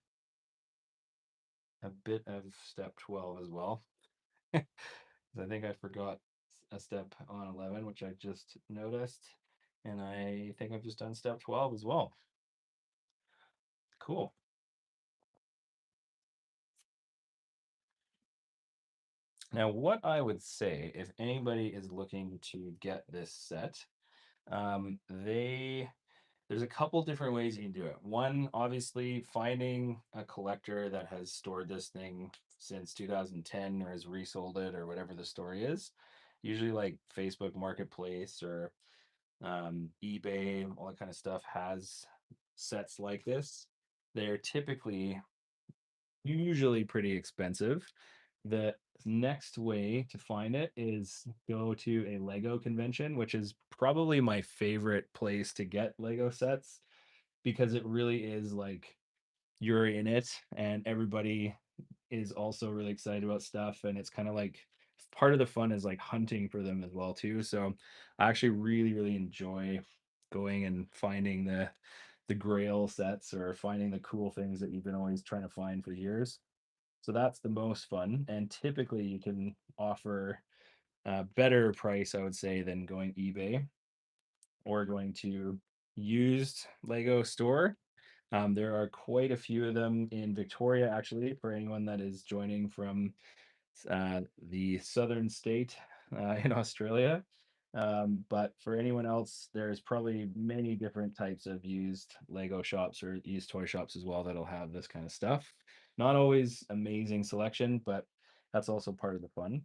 a bit of step 12 as well. 'Cause I think I forgot a step on 11, which I just noticed. And I think I've just done step 12 as well. Cool. Now, what I would say if anybody is looking to get this set, they there's a couple different ways you can do it. One, obviously, finding a collector that has stored this thing since 2010 or has resold it or whatever the story is. Usually, like Facebook Marketplace or eBay, all that kind of stuff has sets like this. They're typically usually pretty expensive. The next way to find it is go to a Lego convention, which is probably my favorite place to get Lego sets because it really is like you're in it and everybody is also really excited about stuff and it's kind of like part of the fun is like hunting for them as well too. So I actually really really enjoy going and finding the grail sets or finding the cool things that you've been always trying to find for years. So that's the most fun and typically you can offer a better price I would say than going eBay or going to used Lego store. There are quite a few of them in Victoria, actually, for anyone that is joining from the southern state in Australia. But for anyone else, there's probably many different types of used Lego shops or used toy shops as well that'll have this kind of stuff. Not always amazing selection, but that's also part of the fun.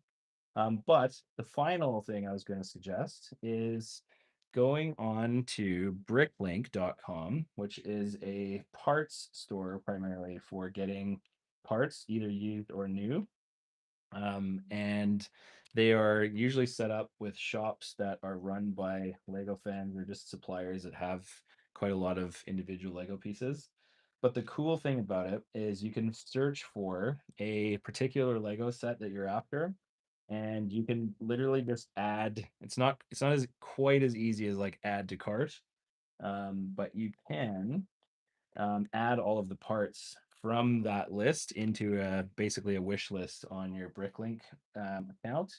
But the final thing I was going to suggest is going on to bricklink.com, which is a parts store primarily for getting parts, either used or new. And they are usually set up with shops that are run by Lego fans or just suppliers that have quite a lot of individual Lego pieces. But the cool thing about it is you can search for a particular Lego set that you're after, and you can literally just add. It's not as quite as easy as like add to cart, but you can add all of the parts from that list into basically a wish list on your Bricklink account,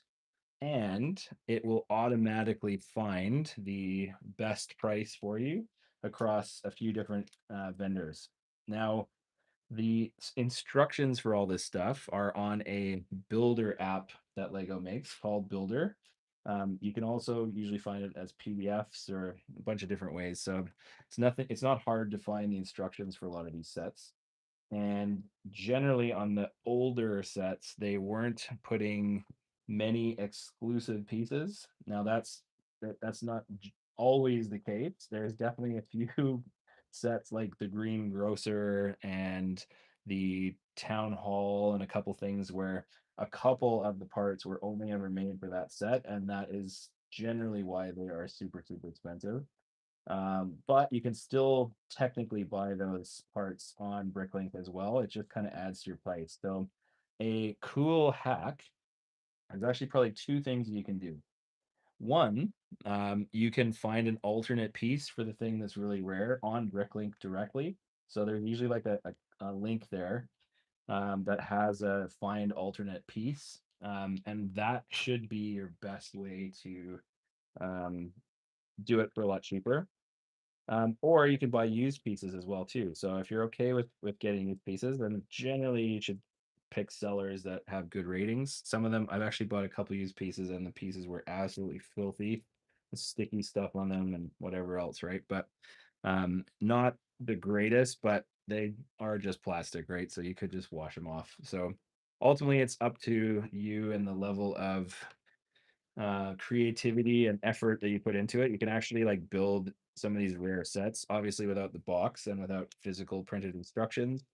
and it will automatically find the best price for you across a few different vendors. Now, the instructions for all this stuff are on a builder app that Lego makes called Builder. You can also usually find it as PDFs or a bunch of different ways. So it's not hard to find the instructions for a lot of these sets. And generally on the older sets, they weren't putting many exclusive pieces. Now that's not always the case. There's definitely a few sets like the Green Grocer and the Town Hall and a couple things where a couple of the parts were only ever made for that set, and that is generally why they are super, super expensive. But you can still technically buy those parts on Bricklink as well. It just kind of adds to your price. So a cool hack, there's actually probably two things you can do. One, you can find an alternate piece for the thing that's really rare on Bricklink directly. So there's usually like a link there that has a find alternate piece. And that should be your best way to um, do it for a lot cheaper. Or you can buy used pieces as well too. So if you're okay with getting used pieces, then generally you should pick sellers that have good ratings. Some of them I've actually bought a couple used pieces and the pieces were absolutely filthy, sticky stuff on them and whatever else, right? But not the greatest, but they are just plastic, right? So you could just wash them off. So ultimately, it's up to you and the level of creativity and effort that you put into it. You can actually like build some of these rare sets, obviously without the box and without physical printed instructions.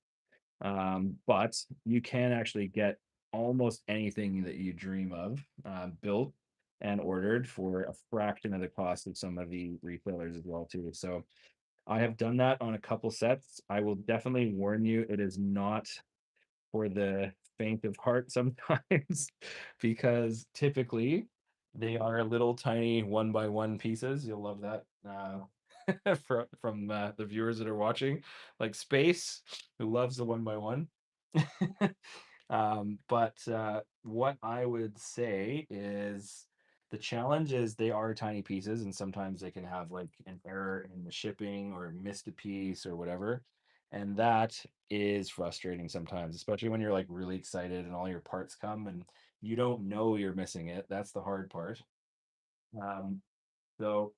But you can actually get almost anything that you dream of built and ordered for a fraction of the cost of some of the retailers as well too. So I have done that on a couple sets. I will definitely warn you, it is not for the faint of heart sometimes because typically they are little tiny one by one pieces. You'll love that from the viewers that are watching, like Space, who loves the one by one. But what I would say is the challenge is they are tiny pieces, and sometimes they can have like an error in the shipping or missed a piece or whatever. And that is frustrating sometimes, especially when you're like really excited and all your parts come and you don't know you're missing it. That's the hard part. Um, so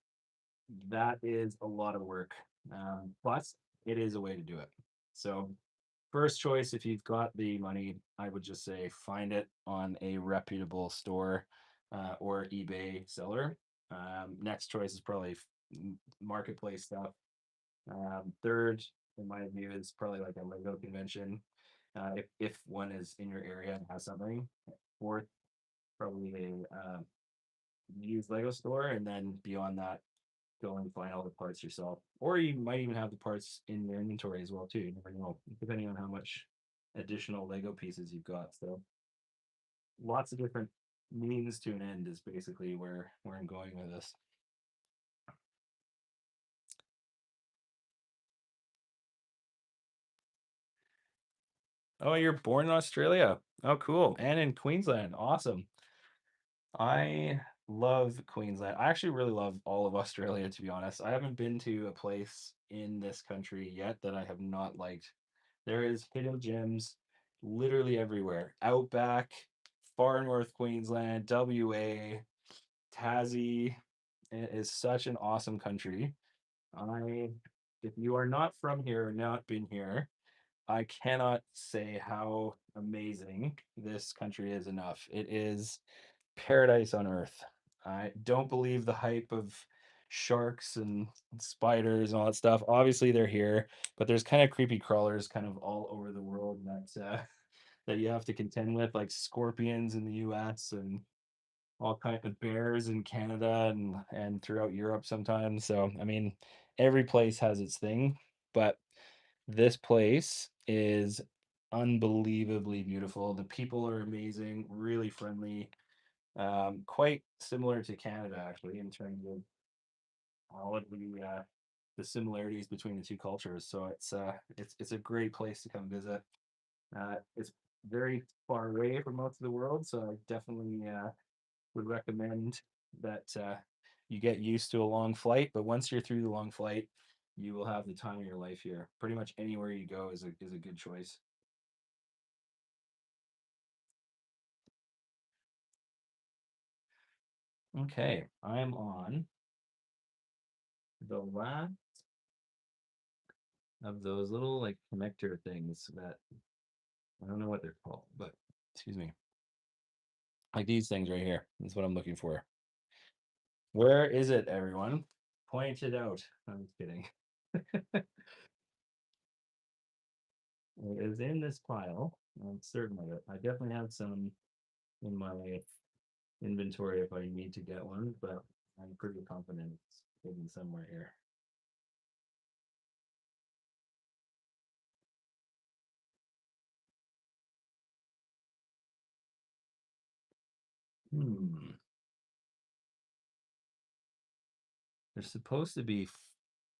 that is a lot of work. But it is a way to do it. So first choice, if you've got the money, I would just say find it on a reputable store or eBay seller. Next choice is probably marketplace stuff. Third, in my view, is probably like a Lego convention, if one is in your area and has something. Fourth, probably a used Lego store, and then beyond that, go and find all the parts yourself. Or you might even have the parts in your inventory as well too. You never know, depending on how much additional Lego pieces you've got. So lots of different means to an end is basically where I'm going with this. Oh, you're born in Australia. Oh, cool. And in Queensland. Awesome. I love Queensland. I actually really love all of Australia, to be honest. I haven't been to a place in this country yet that I have not liked. There is hidden gems literally everywhere. Outback, far north Queensland, WA, Tassie. It is such an awesome country. I, if you are not from here or not been here, I cannot say how amazing this country is enough. It is paradise on earth. I don't believe the hype of sharks and spiders and all that stuff. Obviously, they're here, but there's kind of creepy crawlers kind of all over the world that that you have to contend with, like scorpions in the U.S. and all kinds of bears in Canada and throughout Europe sometimes. So, I mean, every place has its thing, but this place is unbelievably beautiful. The people are amazing, really friendly, quite similar to Canada actually in terms of all of the similarities between the two cultures. So it's a great place to come visit. It's very far away from most of the world, so I definitely would recommend that you get used to a long flight. But once you're through the long flight, you will have the time of your life here. Pretty much anywhere you go is a good choice. Okay, I'm on the last of those little like connector things that I don't know what they're called, but excuse me. Like these things right here. That's what I'm looking for. Where is it, everyone? Point it out. I'm just kidding. It is in this pile. I'm certain of it. I definitely have some in my inventory if I need to get one, but I'm pretty confident it's hidden somewhere here. Hmm. There's supposed to be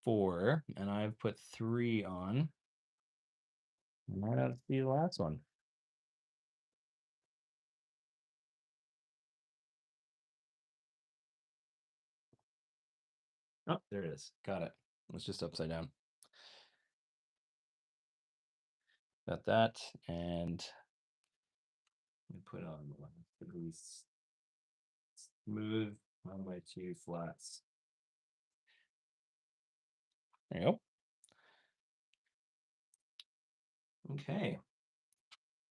four, and I've put three on. Might not see the last one. Oh, there it is. Got it. It's just upside down. Got that, and we put on the one degree smooth 1 by 2 flats. There you go. Okay.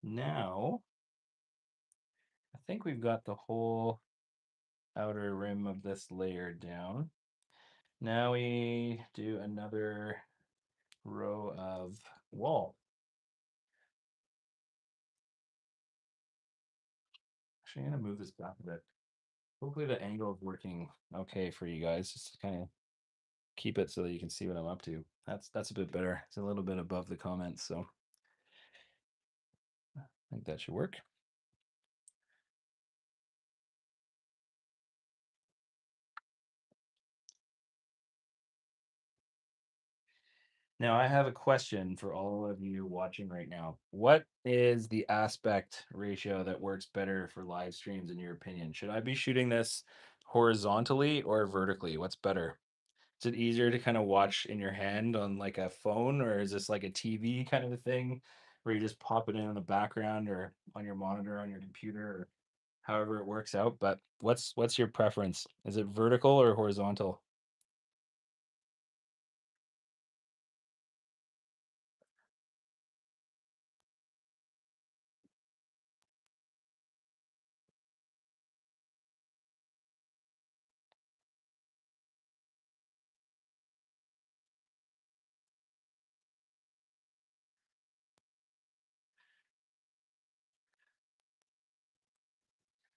Now, I think we've got the whole outer rim of this layer down. Now we do another row of wall. Actually, I'm gonna move this back a bit. Hopefully the angle is working okay for you guys. Just to kind of keep it so that you can see what I'm up to. That's a bit better. It's a little bit above the comments, so I think that should work. Now, I have a question for all of you watching right now. What is the aspect ratio that works better for live streams, in your opinion? Should I be shooting this horizontally or vertically? What's better? Is it easier to kind of watch in your hand on like a phone, or is this like a TV kind of a thing where you just pop it in the background or on your monitor on your computer or however it works out? But what's your preference? Is it vertical or horizontal?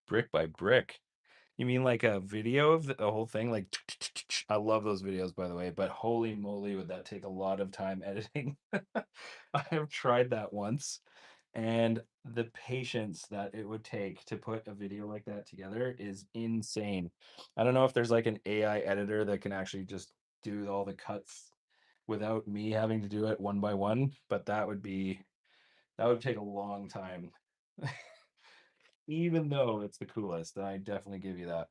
Brick by brick. You mean like a video of the whole thing? Like, I love those videos, by the way, but holy moly, would that take a lot of time editing? I have tried that once, and the patience that it would take to put a video like that together is insane. I don't know if there's like an AI editor that can actually just do all the cuts without me having to do it one by one, but that would take a long time. Even though it's the coolest, I definitely give you that.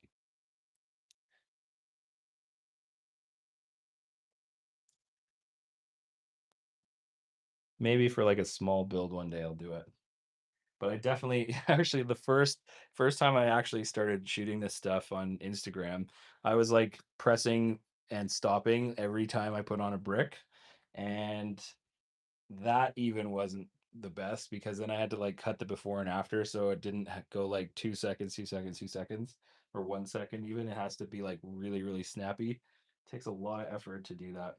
Maybe for like a small build one day I'll do it. But I definitely actually the first time I actually started shooting this stuff on Instagram, I was like pressing and stopping every time I put on a brick. And that even wasn't the best because then I had to like cut the before and after so it didn't go like 2 seconds, 2 seconds, 2 seconds, or 1 second even. It has to be like really, really snappy. It takes a lot of effort to do that.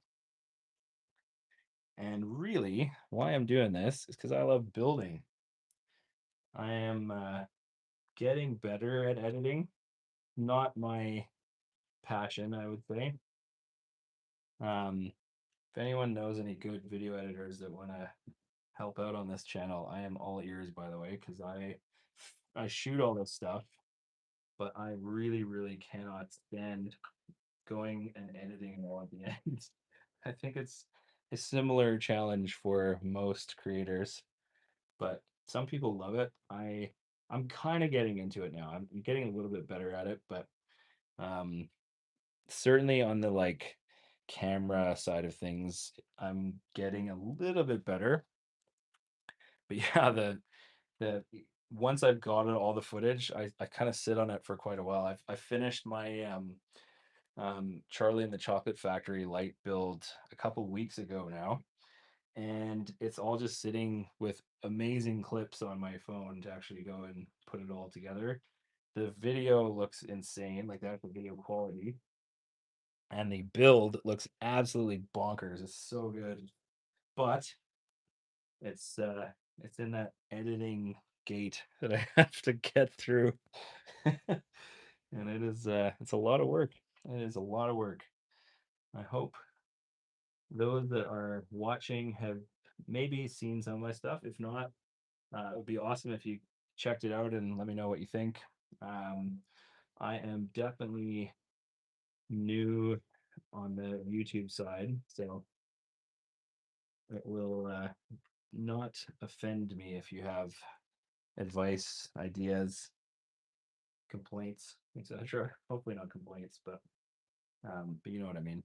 And really, why I'm doing this is because I love building. I am getting better at editing. Not my passion, I would say. If anyone knows any good video editors that want to help out on this channel, I am all ears, by the way, because I shoot all this stuff, but I really, really cannot stand going and editing all at the end. I think it's a similar challenge for most creators, but some people love it. I'm kind of getting into it now. I'm getting a little bit better at it, but um certainly on the like camera side of things, I'm getting a little bit better. But yeah, the once I've gotten all the footage, I kind of sit on it for quite a while. I finished my Charlie and the Chocolate Factory light build a couple weeks ago now, and it's all just sitting with amazing clips on my phone to actually go and put it all together. The video looks insane, like that's the video quality, and the build looks absolutely bonkers. It's so good, but it's uh it's in that editing gate that I have to get through. And it's a lot of work. It is a lot of work. I hope those that are watching have maybe seen some of my stuff. If not, it would be awesome if you checked it out and let me know what you think. Um, I am definitely new on the YouTube side, so it will not offend me if you have advice, ideas, complaints, etc. Hopefully not complaints, but you know what I mean.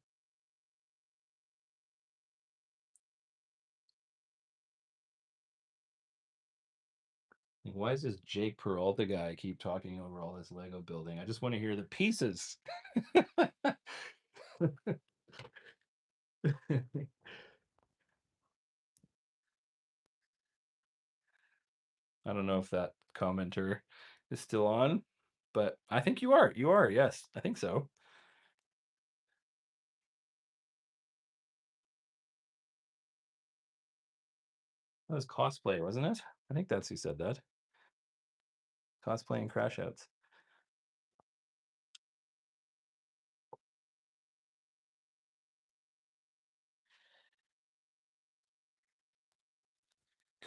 Like, why is this Jake Peralta guy keep talking over all this Lego building? I just want to hear the pieces. I don't know if that commenter is still on, but I think you are. You are. Yes, I think so. That was cosplay, wasn't it? I think that's who said that. Cosplay and crash outs.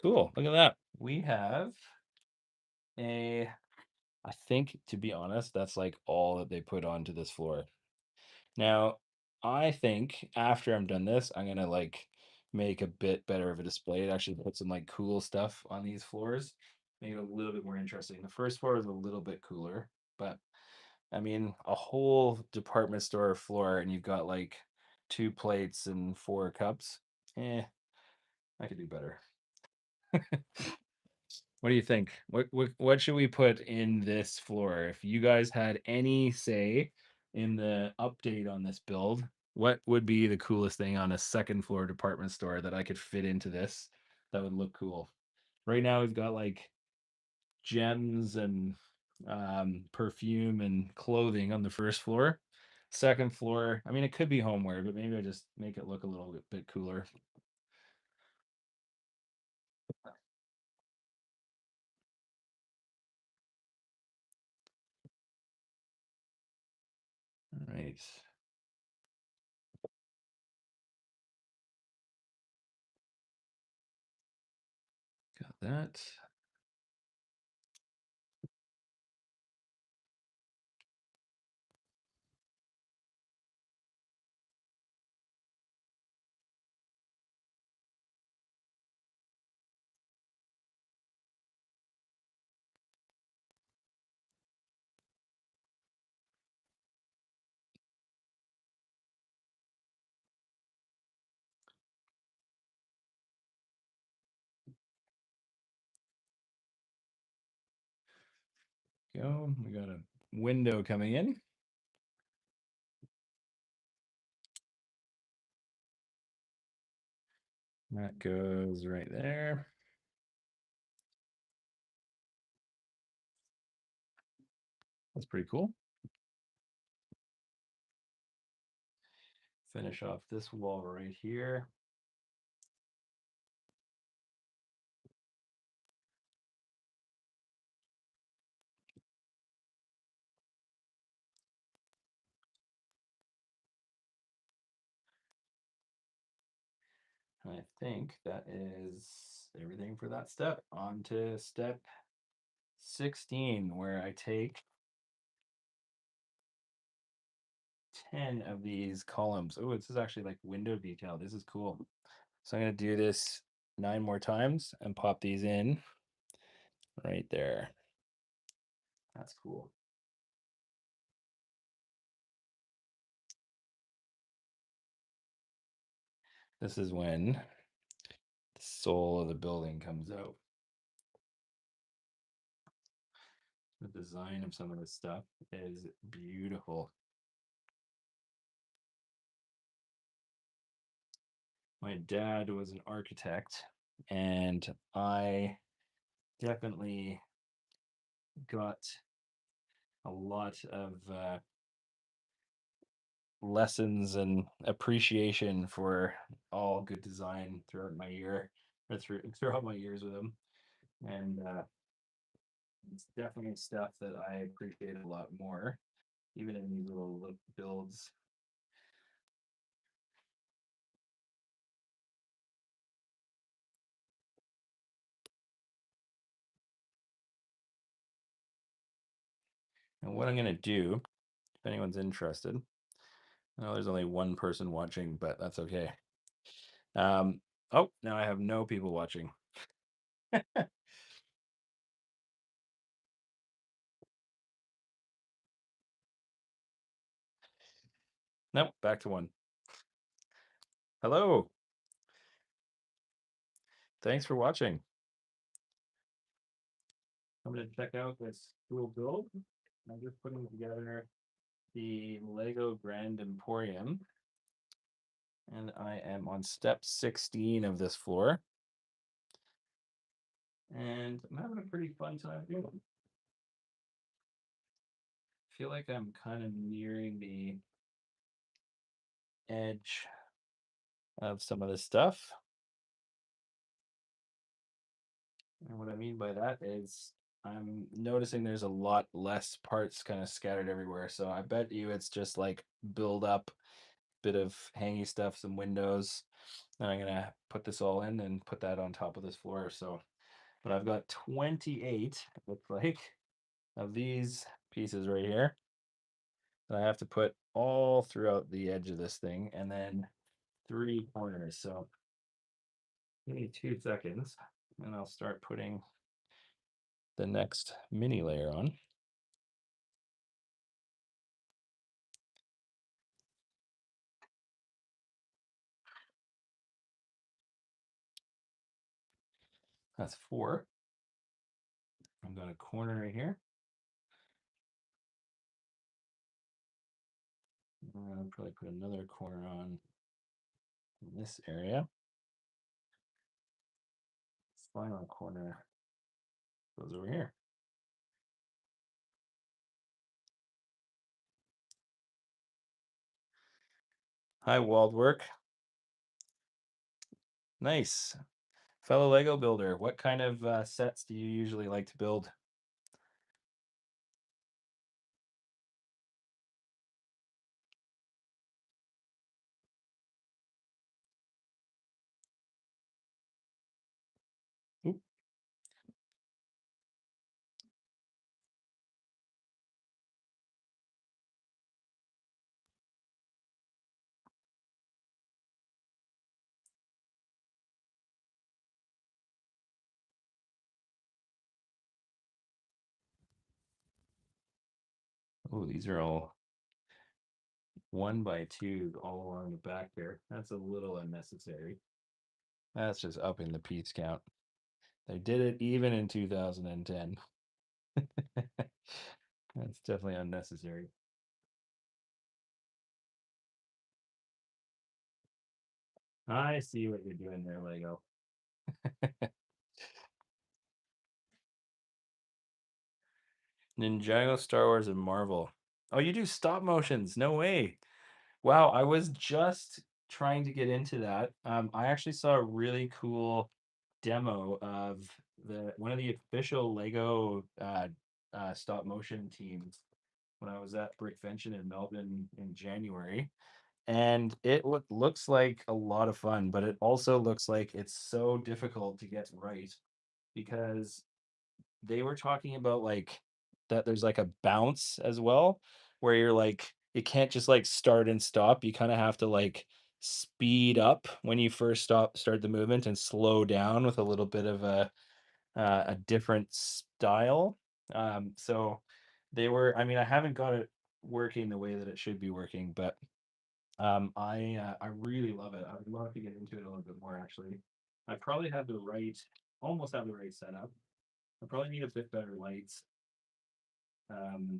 Cool. Look at that. We have a, I think, to be honest, that's like all that they put onto this floor. Now, I think after I'm done this, I'm gonna like make a bit better of a display. To actually put some like cool stuff on these floors, make it a little bit more interesting. The first floor is a little bit cooler, but I mean, a whole department store floor, and you've got like two plates and four cups. I could do better. What do you think? What should we put in this floor? If you guys had any say in the update on this build, what would be the coolest thing on a second floor department store that I could fit into this that would look cool? Right now we've got like gems and perfume and clothing on the first floor. Second floor, I mean, it could be homeware, but maybe I just make it look a little bit cooler. All right, got that. Go. We got a window coming in. That goes right there. That's pretty cool. Finish off this wall right here. I think that is everything for that step. On to step 16, where I take 10 of these columns. Oh, this is actually like window detail. This is cool. So I'm going to do this 9 more times and pop these in right there. That's cool. This is when the soul of the building comes out. The design of some of this stuff is beautiful. My dad was an architect, and I definitely got a lot of lessons and appreciation for all good design throughout my year or throughout my years with him. And it's definitely stuff that I appreciate a lot more, even in these little builds. And what I'm going to do, if anyone's interested, I know there's only one person watching, but that's okay. Um, oh, now I have no people watching. Nope, back to one. Hello, thanks for watching. I'm going to check out this cool build. I'm just putting together the LEGO Grand Emporium, and I am on step 16 of this floor. And and I'm having a pretty fun time doing it. I feel like I'm kind of nearing the edge of some of this stuff. And what I mean by that is I'm noticing there's a lot less parts kind of scattered everywhere. So I bet you it's just like build up bit of hangy stuff, some windows. And I'm gonna put this all in and put that on top of this floor. So, but I've got 28, it looks like, of these pieces right here that I have to put all throughout the edge of this thing, and then 3 corners. So give me 2 seconds, and I'll start putting the next mini layer on. That's 4. I've got a corner right here. I'll probably put another corner on in this area. Final corner goes over here. Hi, Waldwork. Nice. Fellow Lego builder, what kind of sets do you usually like to build? Oop. Oh, these are all 1x2 all along the back there. That's a little unnecessary. That's just upping the piece count. They did it even in 2010. That's definitely unnecessary. I see what you're doing there, Lego. Ninjago, Star Wars, and Marvel. Oh, you do stop motions. No way. Wow, I was just trying to get into that. I actually saw a really cool demo of the one of the official Lego stop motion teams when I was at Brickvention in Melbourne in January. And it looks like a lot of fun, but it also looks like it's so difficult to get right because they were talking about like that there's like a bounce as well where you're like it can't just like start and stop. You kind of have to like speed up when you first start the movement and slow down with a little bit of a different style. So they were, I mean, I haven't got it working the way that it should be working, but I really love it. I would love to get into it a little bit more actually. I probably have the right, almost have the right setup. I probably need a bit better lights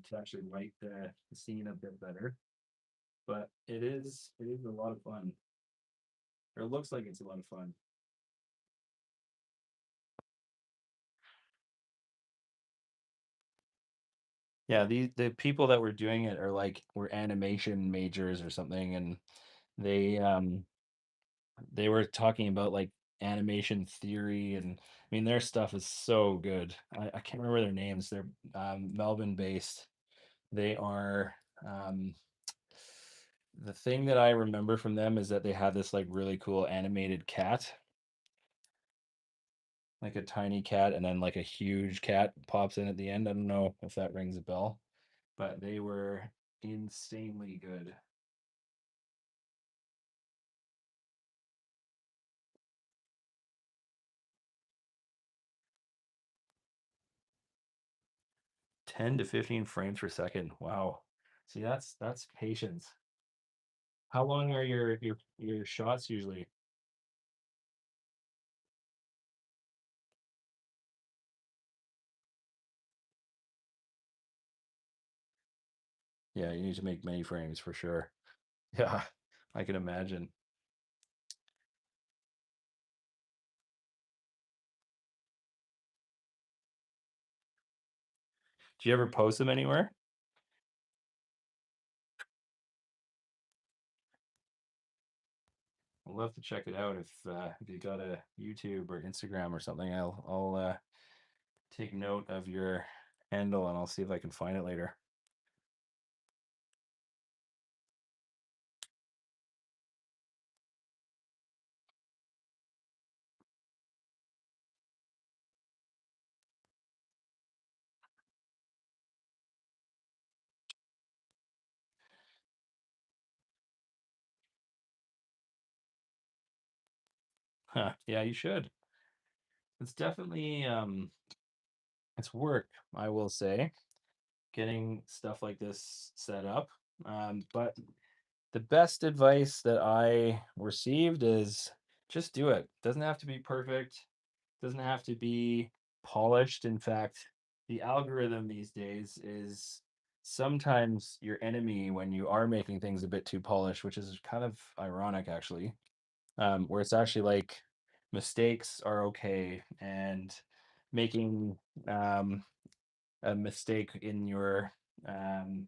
to actually light the scene a bit better. But it is a lot of fun. Or it looks like it's a lot of fun. Yeah, the people that were doing it are like were animation majors or something, and they they were talking about like animation theory, and I mean their stuff is so good. I can't remember their names. They're Melbourne based. They are the thing that I remember from them is that they had this like really cool animated cat, like a tiny cat, and then like a huge cat pops in at the end. I don't know if that rings a bell, but they were insanely good. 10 to 15 frames per second. Wow. See, that's patience. How long are your shots usually? Yeah, you need to make many frames for sure. Yeah, I can imagine. Do you ever post them anywhere? I'll love to check it out if you got a YouTube or Instagram or something. I'll take note of your handle and I'll see if I can find it later. Huh. Yeah, you should. It's definitely it's work, I will say, getting stuff like this set up. But the best advice that I received is just do it. Doesn't have to be perfect, doesn't have to be polished. In fact, the algorithm these days is sometimes your enemy when you are making things a bit too polished, which is kind of ironic actually. Where it's actually like mistakes are okay and making um, a mistake in um,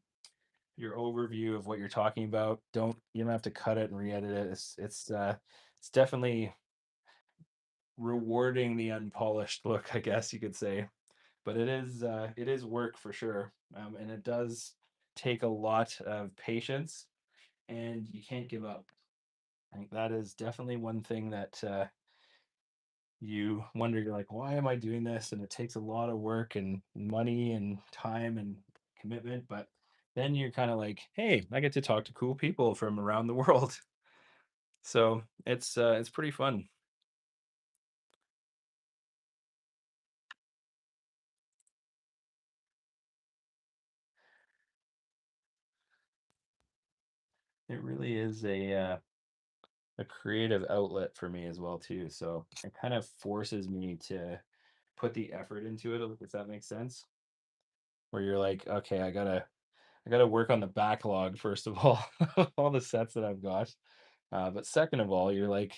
your overview of what you're talking about. You don't have to cut it and re-edit it. It's definitely rewarding the unpolished look, I guess you could say. But it is work for sure, and it does take a lot of patience, and you can't give up. I think that is definitely one thing that you wonder. You're like, why am I doing this? And it takes a lot of work and money and time and commitment, but then you're kind of like, hey, I get to talk to cool people from around the world. So it's pretty fun. It really is a creative outlet for me as well too. So it kind of forces me to put the effort into it, if that makes sense. Where you're like, okay, I gotta work on the backlog first of all, all the sets that I've got. But second of all, you're like,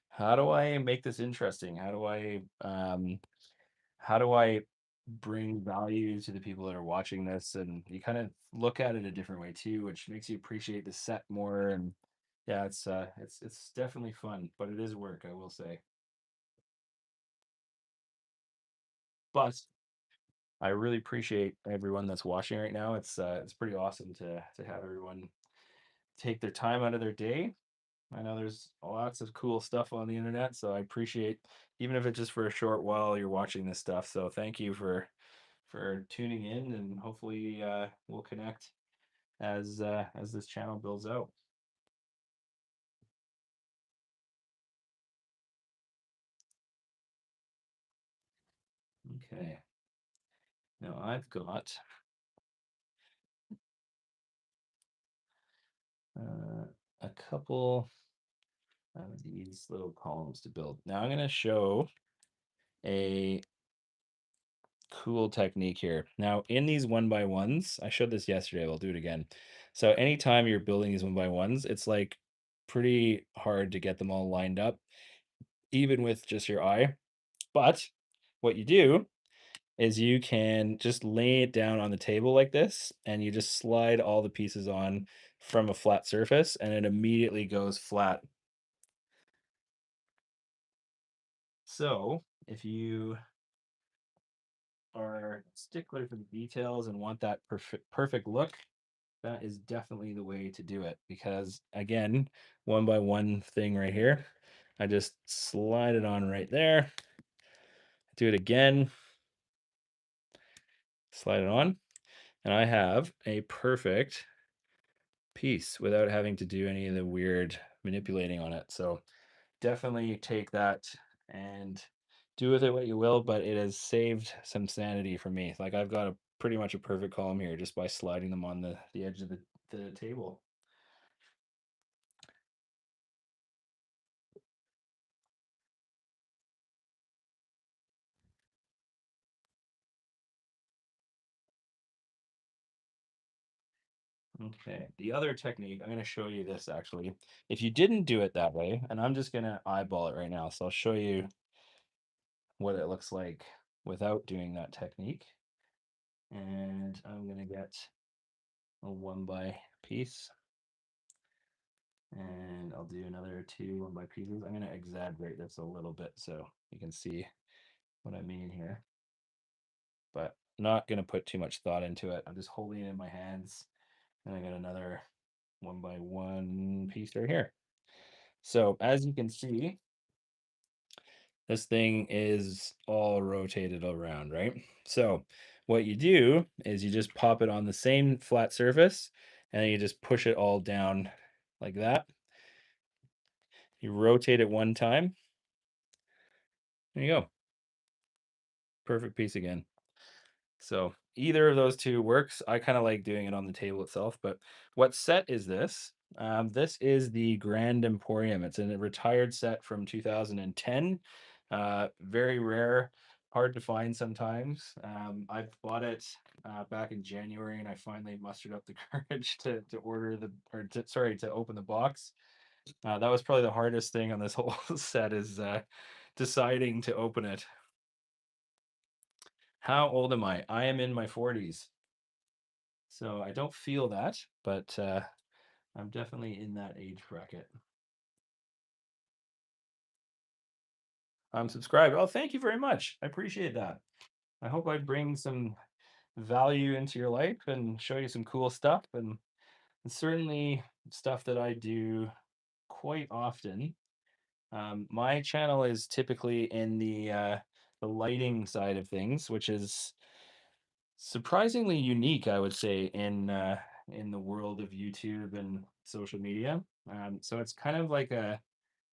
how do I make this interesting? How do I bring value to the people that are watching this? And you kind of look at it a different way too, which makes you appreciate the set more. And yeah, it's definitely fun, but it is work, I will say. But I really appreciate everyone that's watching right now. It's pretty awesome to have everyone take their time out of their day. I know there's lots of cool stuff on the internet, so I appreciate even if it's just for a short while you're watching this stuff. So thank you for tuning in, and hopefully we'll connect as this channel builds out. Okay. Now I've got uh, a couple of these little columns to build. Now I'm going to show a cool technique here. Now, in these one by ones, I showed this yesterday, I'll do it again. So anytime you're building these one by ones, it's like pretty hard to get them all lined up, even with just your eye. But what you do is you can just lay it down on the table like this, and you just slide all the pieces on from a flat surface, and it immediately goes flat. So if you are a stickler for the details and want that perfect look, that is definitely the way to do it because again, one by one thing right here, I just slide it on right there, do it again, slide it on, and I have a perfect piece without having to do any of the weird manipulating on it. So definitely take that and do with it what you will, but it has saved some sanity for me. Like I've got a pretty much a perfect column here just by sliding them on the edge of the table. Okay, the other technique, I'm going to show you this actually. If you didn't do it that way, and I'm just going to eyeball it right now, so I'll show you what it looks like without doing that technique. And I'm gonna get a 1x piece, and I'll do another two 1x pieces. I'm gonna exaggerate this a little bit so you can see what I mean here, but not gonna put too much thought into it. I'm just holding it in my hands, and I got another 1x1 piece right here. So as you can see, this thing is all rotated around, right? So what you do is you just pop it on the same flat surface, and then you just push it all down like that. You rotate it one time. There you go. Perfect piece again. So either of those two works. I kind of like doing it on the table itself, but what set is this? This is the Grand Emporium. It's a retired set from 2010. Very rare, hard to find sometimes. I bought it back in January, and I finally mustered up the courage to order the or to, sorry to open the box. That was probably the hardest thing on this whole set is deciding to open it. How old am I? I am in my 40s. So I don't feel that, but I'm definitely in that age bracket. I'm subscribed. Oh, thank you very much. I appreciate that. I hope I bring some value into your life and show you some cool stuff, and certainly stuff that I do quite often. My channel is typically in the lighting side of things, which is surprisingly unique, I would say, in the world of YouTube and social media. So it's kind of like a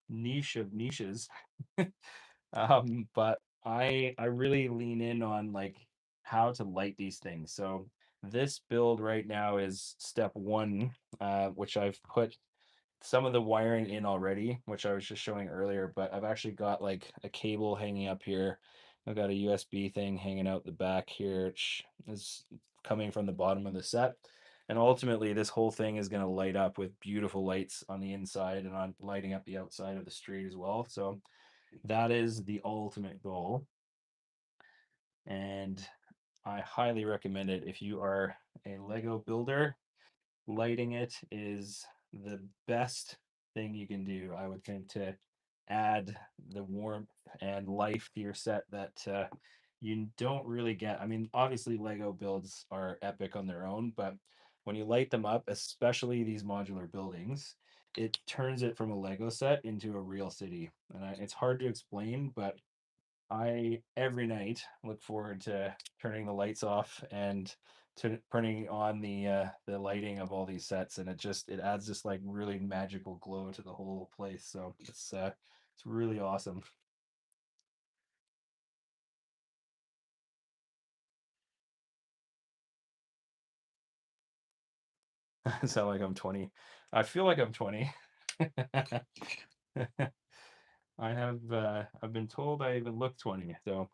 niche of niches. But I really lean in on like how to light these things. So this build right now is step one, which I've put some of the wiring in already, which I was just showing earlier, but I've actually got like a cable hanging up here. I've got a USB thing hanging out the back here, which is coming from the bottom of the set. And ultimately, this whole thing is going to light up with beautiful lights on the inside and on lighting up the outside of the street as well. So that is the ultimate goal. And I highly recommend it if you are a Lego builder. Lighting it is the best thing you can do, I would think, to add the warmth and life to your set that you don't really get. I mean, obviously, Lego builds are epic on their own, but when you light them up, especially these modular buildings, it turns it from a Lego set into a real city. And it's hard to explain, but I every night look forward to turning the lights off and to turning on the lighting of all these sets, and it adds this like really magical glow to the whole place. So it's really awesome. I sound like I'm 20. I feel like I'm 20. I've been told I even look 20, so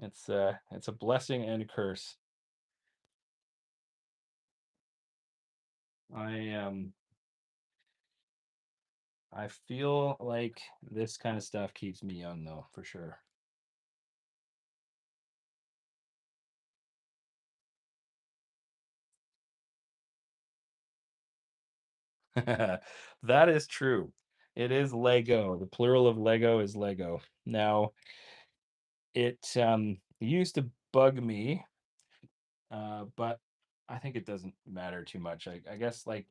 it's a blessing and a curse. I I feel like this kind of stuff keeps me young though, for sure. That is true. It is Lego. The plural of Lego is Lego. Now, it used to bug me, but I think it doesn't matter too much. I guess like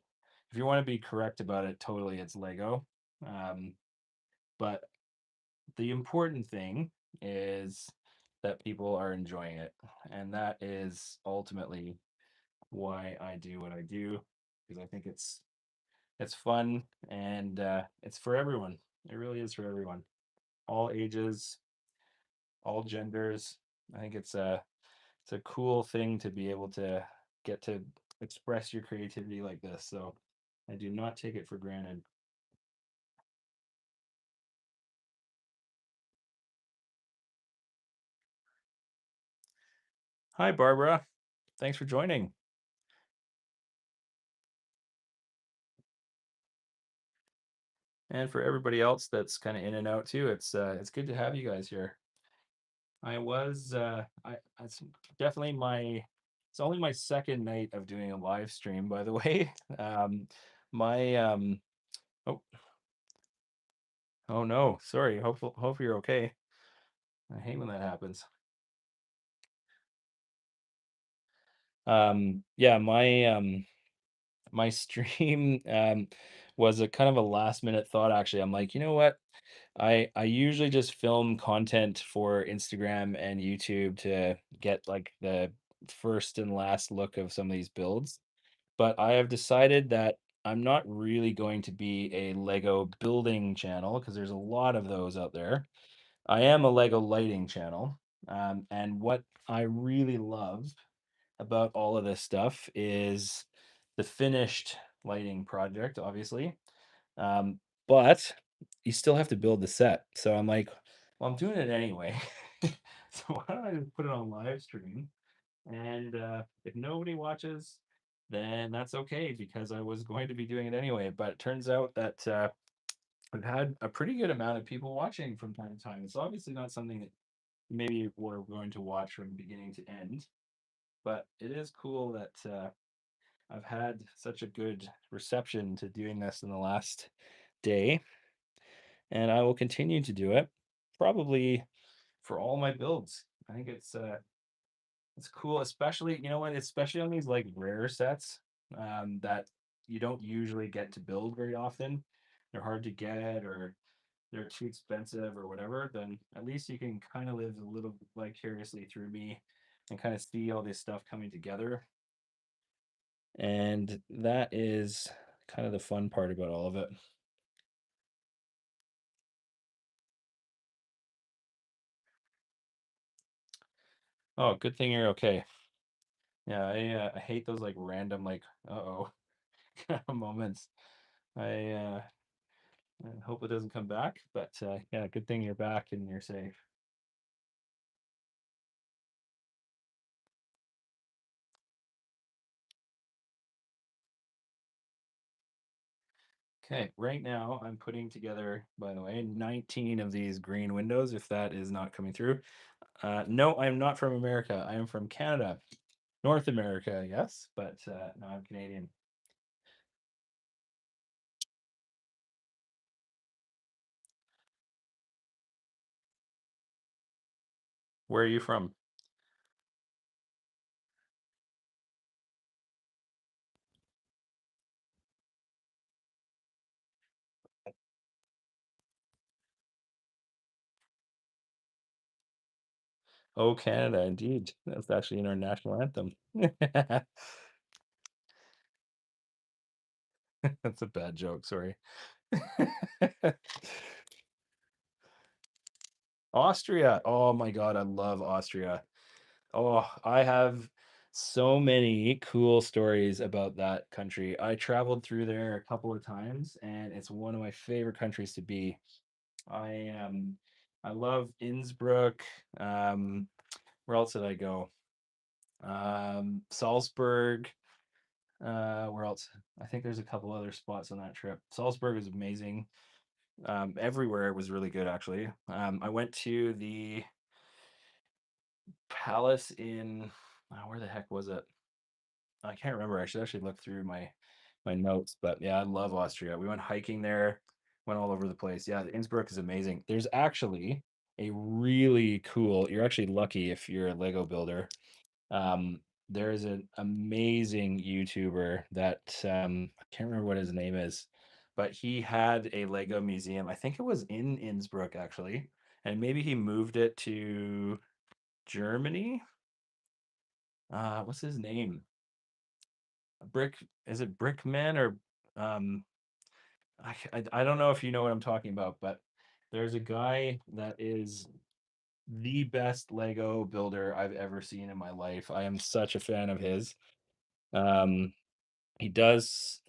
if you want to be correct about it, totally it's Lego. Um, but the important thing is that people are enjoying it, and that is ultimately why I do what I do, because I think it's fun, and it's for everyone. It really is for everyone, all ages, all genders. I think it's a cool thing to be able to get to express your creativity like this. So I do not take it for granted. Hi, Barbara. Thanks for joining. And for everybody else that's kind of in and out too, it's good to have you guys here. I was I it's definitely my It's only my second night of doing a live stream, by the way. My oh oh no, sorry. Hope you're okay. I hate when that happens. Yeah, my stream was a kind of a last minute thought actually. I'm like, you know what? I usually just film content for Instagram and YouTube to get like the first and last look of some of these builds. But I have decided that I'm not really going to be a Lego building channel because there's a lot of those out there. I am a Lego lighting channel. And what I really love about all of this stuff is the finished lighting project, obviously. Um, but you still have to build the set. So I'm like, well, I'm doing it anyway. So why don't I just put it on live stream? And if nobody watches, then that's okay because I was going to be doing it anyway. But it turns out that I've had a pretty good amount of people watching from time to time. It's obviously not something that maybe we're going to watch from beginning to end, but it is cool that I've had such a good reception to doing this in the last day, and I will continue to do it probably for all my builds. I think it's cool, especially you know what, especially on these like rare sets that you don't usually get to build very often. They're hard to get or they're too expensive or whatever. Then at least you can kind of live a little vicariously through me and kind of see all this stuff coming together. And that is kind of the fun part about all of it. Oh, good thing you're okay. Yeah, I hate those like random like uh-oh kind of moments. I I hope it doesn't come back, but yeah, good thing you're back and you're safe. Okay, right now I'm putting together, by the way, 19 of these green windows, if that is not coming through. No, I'm not from America. I am from Canada. North America, yes, but no, I'm Canadian. Where are you from? Oh, Canada, indeed. That's actually in our national anthem. That's a bad joke, sorry. Austria. Oh my God, I love Austria. Oh, I have so many cool stories about that country. I traveled through there a couple of times, and it's one of my favorite countries to be. I I love Innsbruck. Um, where else did I go? Salzburg. Where else? I think there's a couple other spots on that trip. Salzburg is amazing. Everywhere was really good, actually. I went to the palace in where the heck was it? I can't remember. I should actually look through my notes. But yeah, I love Austria. We went hiking there, went all over the place. Yeah, Innsbruck is amazing. There's actually a really cool. You're actually lucky if you're a Lego builder. Um, there is an amazing YouTuber that I can't remember what his name is, but he had a Lego museum. I think it was in Innsbruck actually, and maybe he moved it to Germany. What's his name? Brick, is it Brickman or um I don't know if you know what I'm talking about, but there's a guy that is the best Lego builder I've ever seen in my life. I am such a fan of his. Um he does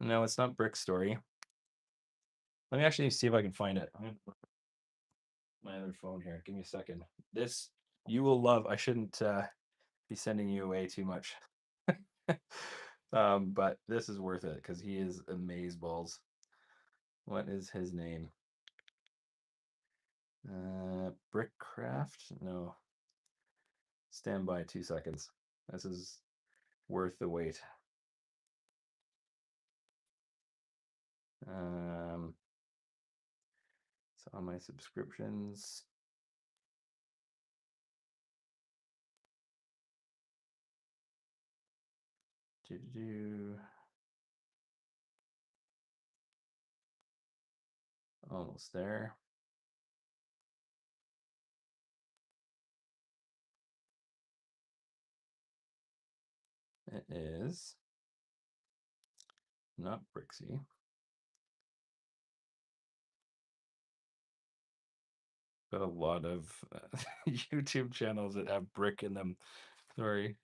no, it's not Brick Story. Let me actually see if I can find it. I'm gonna put my other phone here. Give me a second. This you will love. I shouldn't be sending you away too much. But this is worth it because he is amazeballs. What is his name? Brickcraft? No. Stand by 2 seconds. This is worth the wait. So on my subscriptions. Do almost there. It is not Brixie. Got a lot of YouTube channels that have brick in them. Sorry.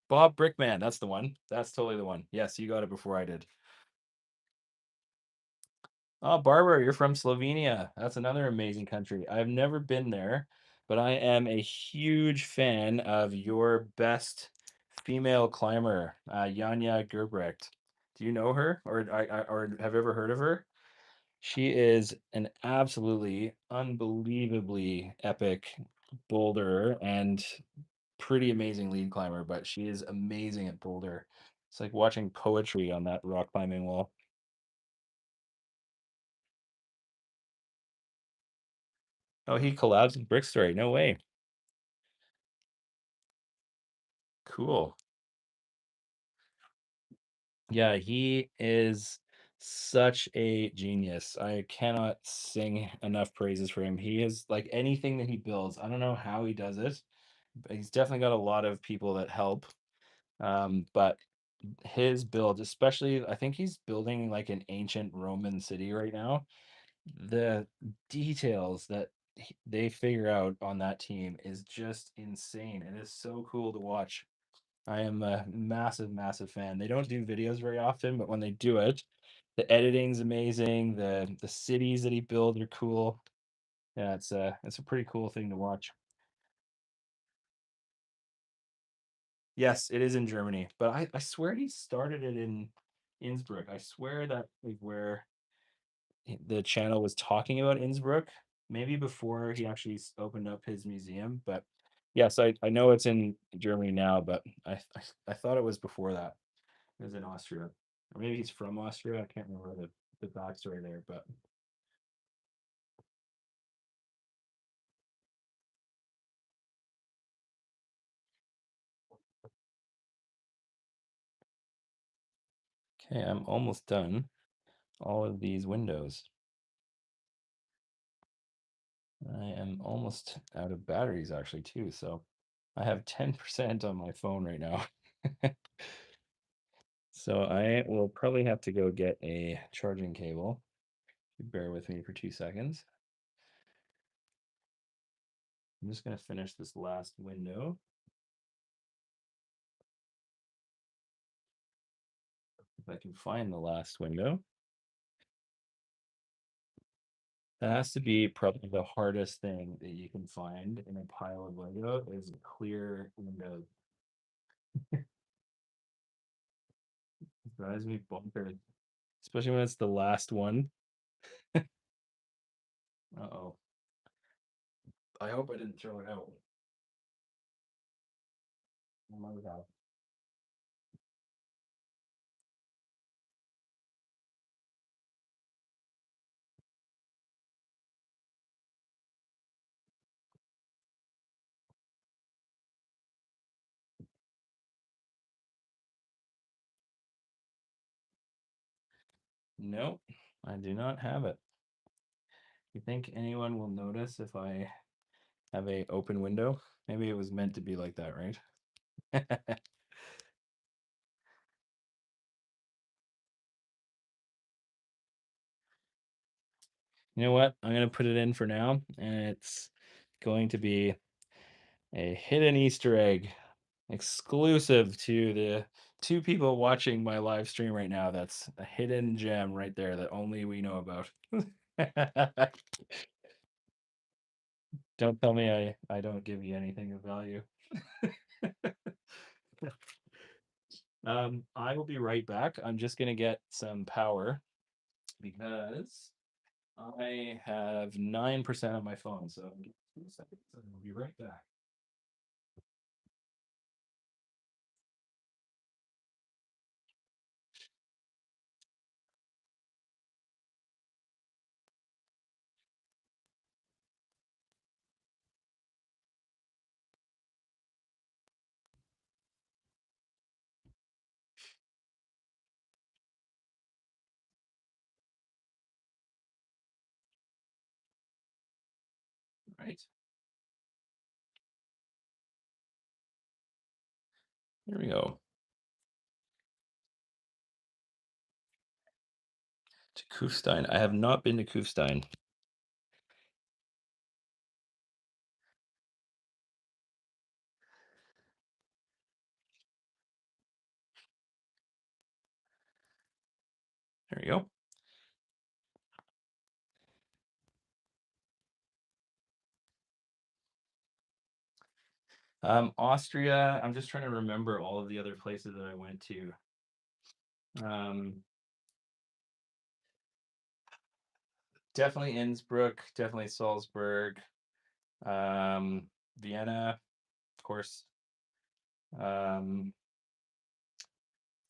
Bob Brickman, that's the one. That's totally the one. Yes, you got it before I did. Oh, Barbara, you're from Slovenia. That's another amazing country. I've never been there, but I am a huge fan of your best female climber, Janja Gerbrecht. Do you know her, or have you ever heard of her? She is an absolutely unbelievably epic boulder and pretty amazing lead climber, but she is amazing at boulder. It's like watching poetry on that rock climbing wall. Oh, he collabs with Brick Story. No way. Cool. Yeah, he is such a genius. I cannot sing enough praises for him. He is like anything that he builds. I don't know how he does it, but he's definitely got a lot of people that help. But his build, especially, I think he's building like an ancient Roman city right now. The details that they figure out on that team is just insane. It is so cool to watch. I am a massive, massive fan. They don't do videos very often, but when they do it, the editing's amazing. The cities that he builds are cool. Yeah, it's a pretty cool thing to watch. Yes, it is in Germany, but I swear he started it in Innsbruck. I swear that like where the channel was talking about Innsbruck, maybe before he actually opened up his museum. But yes, I know it's in Germany now, but I thought it was before that. It was in Austria, or maybe he's from Austria. I can't remember the backstory there, but okay, I'm almost done all of these windows. I am almost out of batteries actually too, so I have 10% on my phone right now. So I will probably have to go get a charging cable. Bear with me for 2 seconds. I'm just going to finish this last window. If I can find the last window. That has to be probably the hardest thing that you can find in a pile of Lego is clear windows. It drives me bonkers, especially when it's the last one. Uh-oh. I hope I didn't throw it out. I might have. Nope, I do not have it. You think anyone will notice if I have a open window? Maybe it was meant to be like that, right? You know what? I'm gonna put it in for now, and it's going to be a hidden Easter egg exclusive to the two people watching my live stream right now. That's a hidden gem right there that only we know about. Don't tell me I don't give you anything of value. I will be right back. I'm just gonna get some power because I have 9% on my phone, so 2 seconds and we'll be right back. Right. There we go. To Kufstein. I have not been to Kufstein. There you go. Austria. I'm just trying to remember all of the other places that I went to. Um, Definitely Innsbruck, definitely Salzburg, um, Vienna, of course. Um,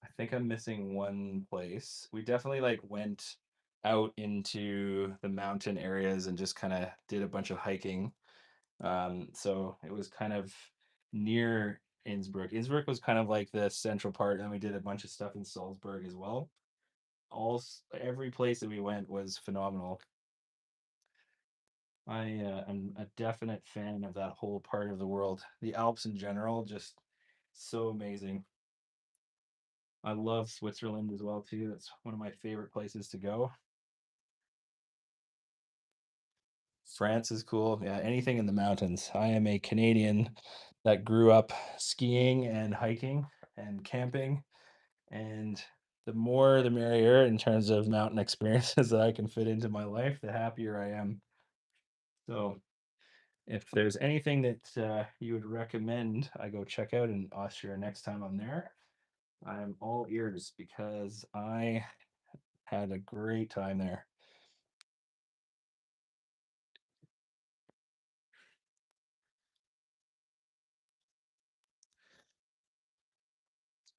I think I'm missing one place. We definitely like went out into the mountain areas and just kind of did a bunch of hiking. So it was kind of near Innsbruck. Innsbruck was kind of like the central part, and we did a bunch of stuff in Salzburg as well. Every place that we went was phenomenal. I am a definite fan of that whole part of the world. The Alps in general, just so amazing. I love Switzerland as well too. It's one of my favorite places to go. France is cool. Yeah, anything in the mountains. I am a Canadian that grew up skiing and hiking and camping, and the more the merrier in terms of mountain experiences that I can fit into my life, the happier I am. So, if there's anything that you would recommend I go check out in Austria next time I'm there, I'm all ears because I had a great time there.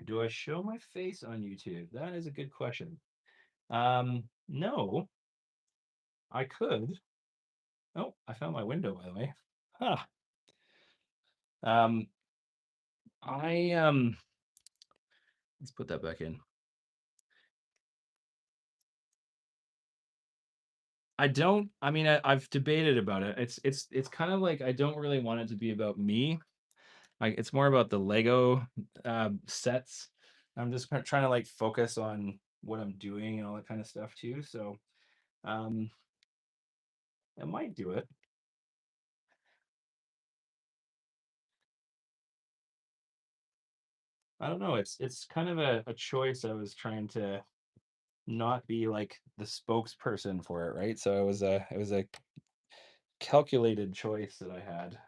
Do I show my face on YouTube? That is a good question. No, I could. Oh, I found my window by the way. Huh. Um, I let's put that back in. I don't. I mean, I've debated about it. It's kind of like I don't really want it to be about me. Like it's more about the Lego sets. I'm just trying to like focus on what I'm doing and all that kind of stuff too. So um, I might do it. I don't know. It's kind of a choice. I was trying to not be like the spokesperson for it, right? So it was a calculated choice that I had.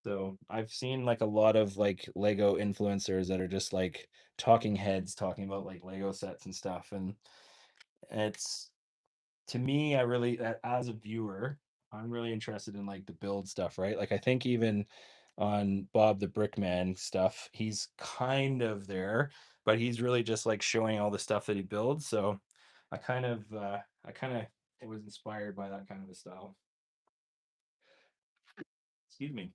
So I've seen like a lot of like Lego influencers that are just like talking heads talking about like Lego sets and stuff. And it's to me, I really as a viewer, I'm really interested in like the build stuff, right? Like I think even on Bob the Brickman stuff, he's kind of there, but he's really just like showing all the stuff that he builds. So I kind of was inspired by that kind of a style. Excuse me.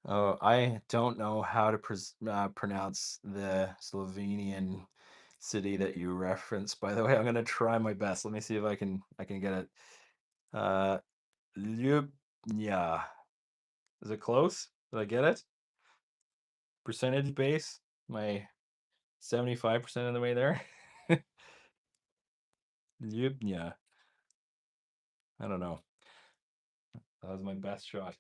Oh, I don't know how to pronounce the Slovenian city that you referenced. By the way, I'm gonna try my best. Let me see if I can get it. Uh, Ljubljana. Is it close? Did I get it? Percentage base? My 75% of the way there. Ljubljana. I don't know. That was my best shot.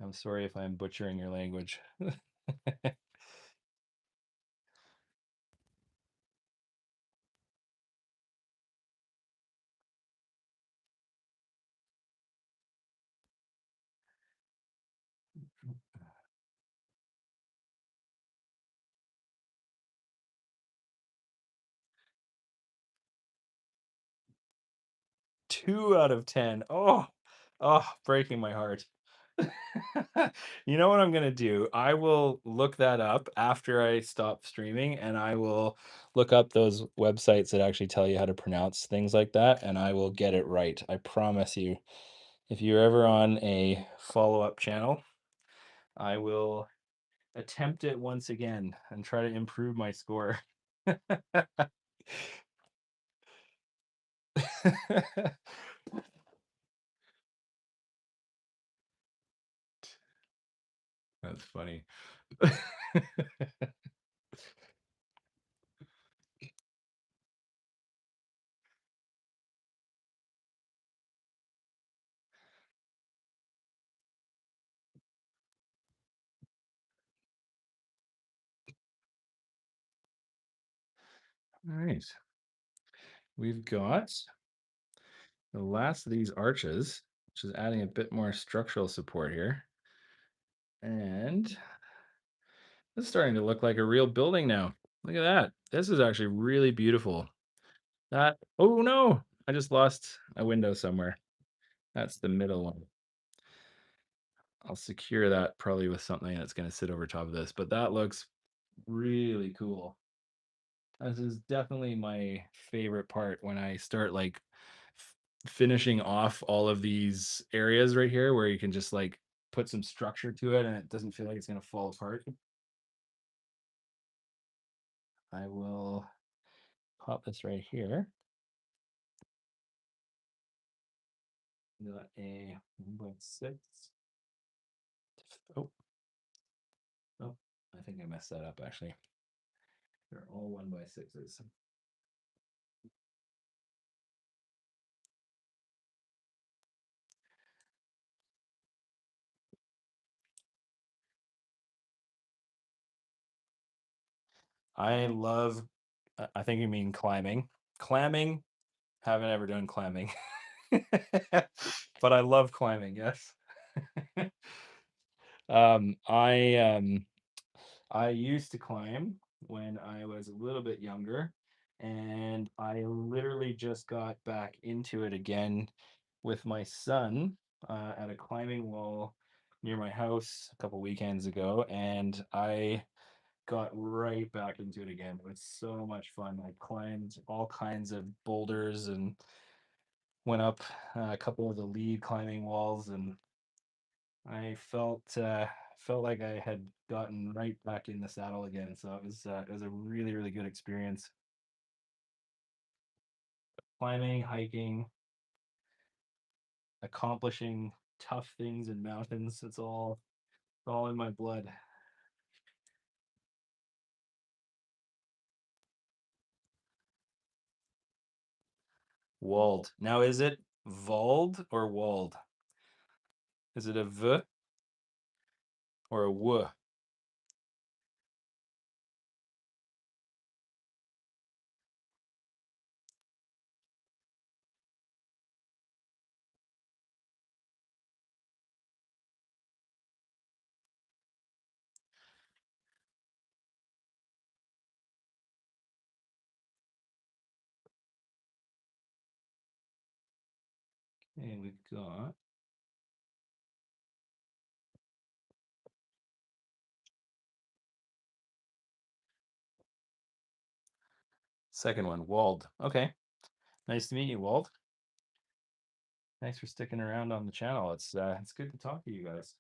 I'm sorry if I'm butchering your language. 2 out of 10. Oh, oh, breaking my heart. You know what I'm gonna do? I will look that up after I stop streaming, and I will look up those websites that actually tell you how to pronounce things like that, and I will get it right. I promise you. If you're ever on a follow-up channel, I will attempt it once again and try to improve my score. That's funny. All right. We've got the last of these arches, which is adding a bit more structural support here. And it's starting to look like a real building now. Look at that. This is actually really beautiful. That, oh no, I just lost a window somewhere. That's the middle one. I'll secure that probably with something that's going to sit over top of this, but that looks really cool. This is definitely my favorite part when I start like finishing off all of these areas right here where you can just like put some structure to it and it doesn't feel like it's going to fall apart. I will pop this right here. Got a 1.6. Oh, oh, I think I messed that up actually. They're all 1x6s. I love, I think you mean climbing. Clamming, haven't ever done climbing. But I love climbing, yes. Um, I um I used to climb when I was a little bit younger, and I literally just got back into it again with my son at a climbing wall near my house a couple weekends ago, and I got right back into it again. It was so much fun. I climbed all kinds of boulders and went up a couple of the lead climbing walls, and I felt like I had gotten right back in the saddle again. So it was a really good experience. Climbing, hiking, accomplishing tough things in mountains. It's all in my blood. Walled. Now is it Vald or Walled? Is it a V or a W? Okay, we've got second one, Walled. Okay. Nice to meet you, Walled. Thanks for sticking around on the channel. It's good to talk to you guys.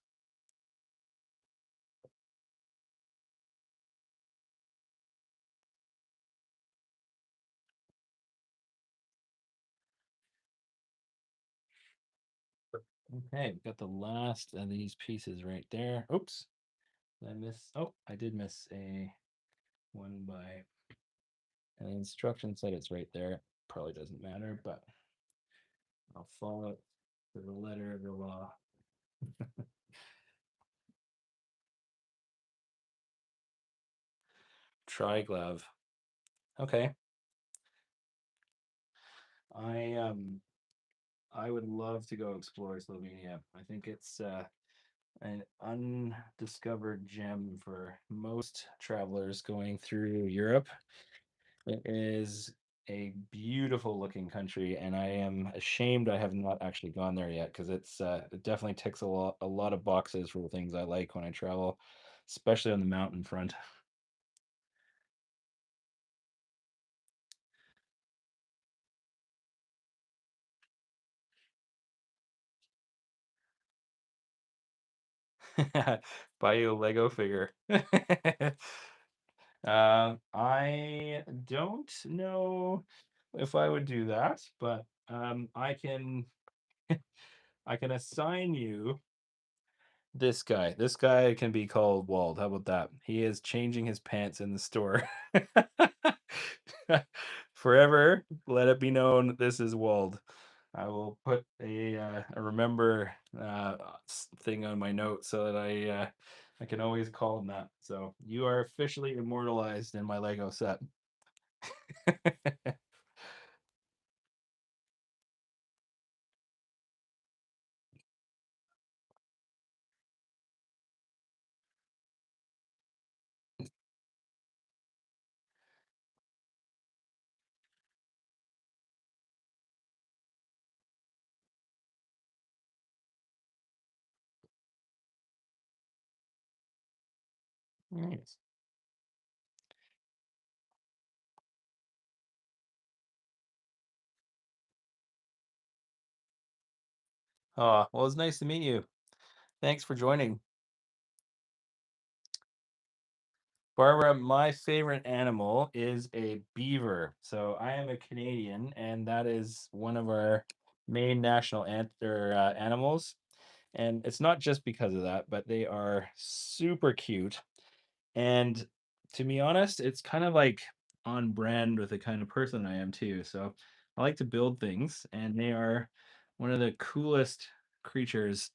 Okay, we've got the last of these pieces right there. Oops. Did I miss? Oh, I did miss a one by, and the instruction said it's right there. Probably doesn't matter, but I'll follow it to the letter of the law. Triglove. Okay. I um I would love to go explore Slovenia. I think it's an undiscovered gem for most travelers going through Europe. It is a beautiful looking country, and I am ashamed I have not actually gone there yet because it definitely ticks a lot of boxes for the things I like when I travel, especially on the mountain front. Buy you a Lego figure. I don't know if I would do that, but I can assign you this guy. This guy can be called Wald. How about that? He is changing his pants in the store. Forever, let it be known this is Wald. I will put a remember thing on my note so that I can always call him that. So you are officially immortalized in my Lego set. Nice. Oh, well, it's nice to meet you. Thanks for joining. Barbara, my favorite animal is a beaver. So I am a Canadian, and that is one of our main national animals. And it's not just because of that, but they are super cute. And to be honest, it's kind of like on brand with the kind of person I am too. So I like to build things, and they are one of the coolest creatures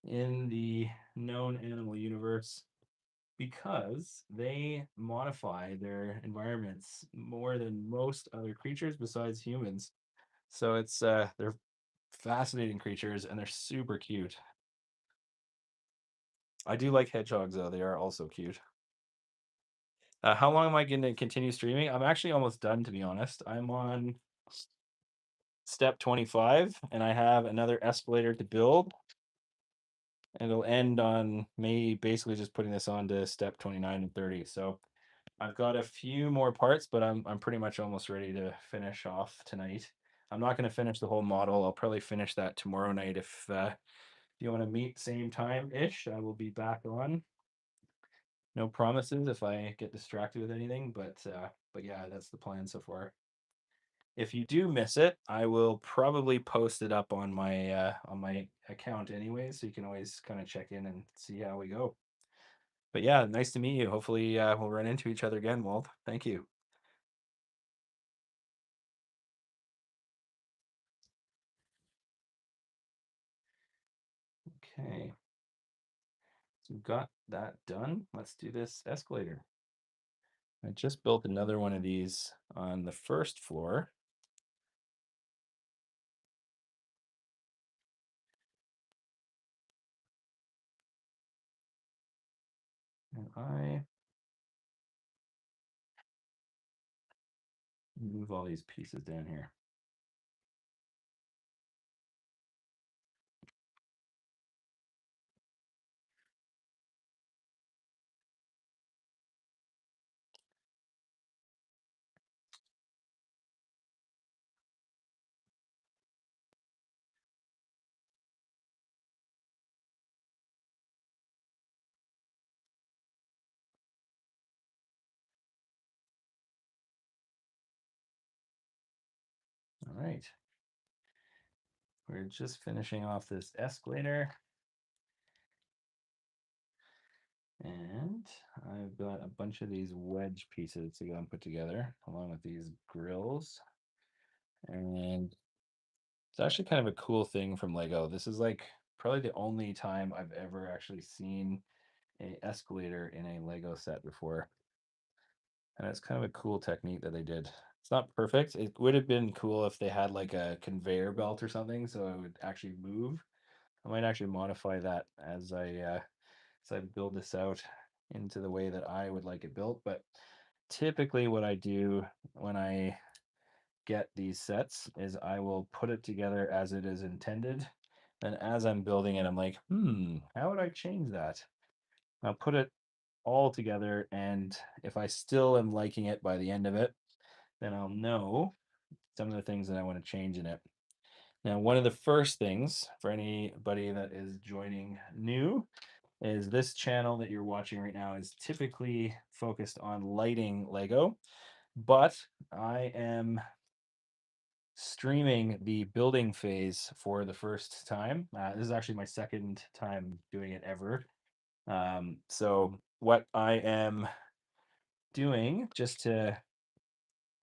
in the known animal universe because they modify their environments more than most other creatures besides humans. So they're fascinating creatures and they're super cute. I do like hedgehogs though. They are also cute. How long am I going to continue streaming? I'm actually almost done, to be honest. I'm on step 25 and I have another escalator to build. And it'll end on me basically just putting this on to step 29 and 30. So I've got a few more parts, but I'm pretty much almost ready to finish off tonight. I'm not going to finish the whole model. I'll probably finish that tomorrow night if you want to meet same time ish. I will be back on. No promises if I get distracted with anything, but yeah, that's the plan so far. If you do miss it, I will probably post it up on my account anyway, so you can always kind of check in and see how we go. But yeah, nice to meet you. Hopefully, we'll run into each other again, Walt. Thank you. Okay, so we've got that done. Let's do this escalator. I just built another one of these on the first floor, and I move all these pieces down here. All right, we're just finishing off this escalator, and I've got a bunch of these wedge pieces to go and put together, along with these grills. And it's actually kind of a cool thing from Lego. This is like probably the only time I've ever actually seen a escalator in a Lego set before. And it's kind of a cool technique that they did. It's not perfect. It would have been cool if they had like a conveyor belt or something so it would actually move. I might actually modify that as I build this out into the way that I would like it built. But typically, what I do when I get these sets is I will put it together as it is intended. And as I'm building it, I'm like, how would I change that? I'll put it all together, and if I still am liking it by the end of it, then I'll know some of the things that I want to change in it. Now, one of the first things for anybody that is joining new is this channel that you're watching right now is typically focused on lighting Lego, but I am streaming the building phase for the first time. This is actually my second time doing it ever. So what I am doing, just to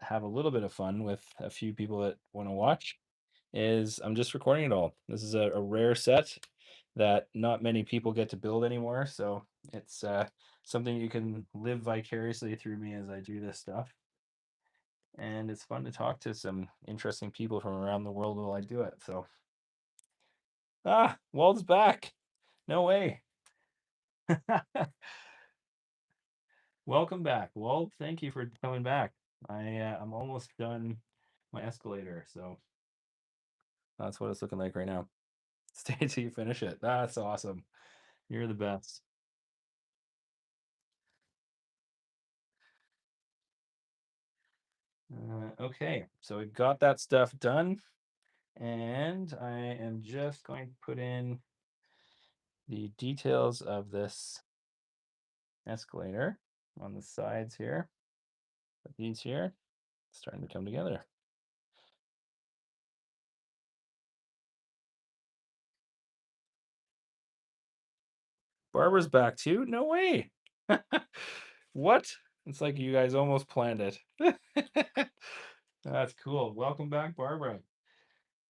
have a little bit of fun with a few people that want to watch, is I'm just recording it all. This is a rare set that not many people get to build anymore. So it's something you can live vicariously through me as I do this stuff. And it's fun to talk to some interesting people from around the world while I do it. So, Wald's back. No way. Welcome back, Wald. Thank you for coming back. I'm almost done my escalator, so that's what it's looking like right now. Stay till you finish it. That's awesome. You're the best. Okay, so we've got that stuff done, and I am just going to put in the details of this escalator on the sides here. But these here starting to come together. Barbara's back too? No way. What? It's like you guys almost planned it. That's cool. Welcome back, Barbara.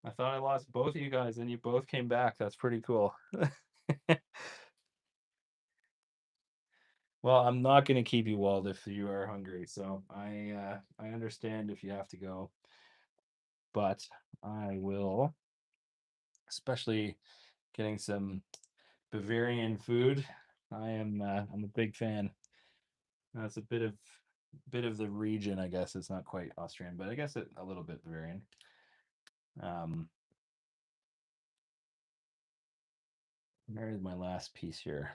I thought I lost both of you guys, and you both came back. That's pretty cool. Well, I'm not going to keep you, Wald, if you are hungry. So I understand if you have to go, but I will, especially getting some Bavarian food. I'm a big fan. It's a bit of the region, I guess. It's not quite Austrian, but I guess it a little bit Bavarian. Um, There's my last piece here.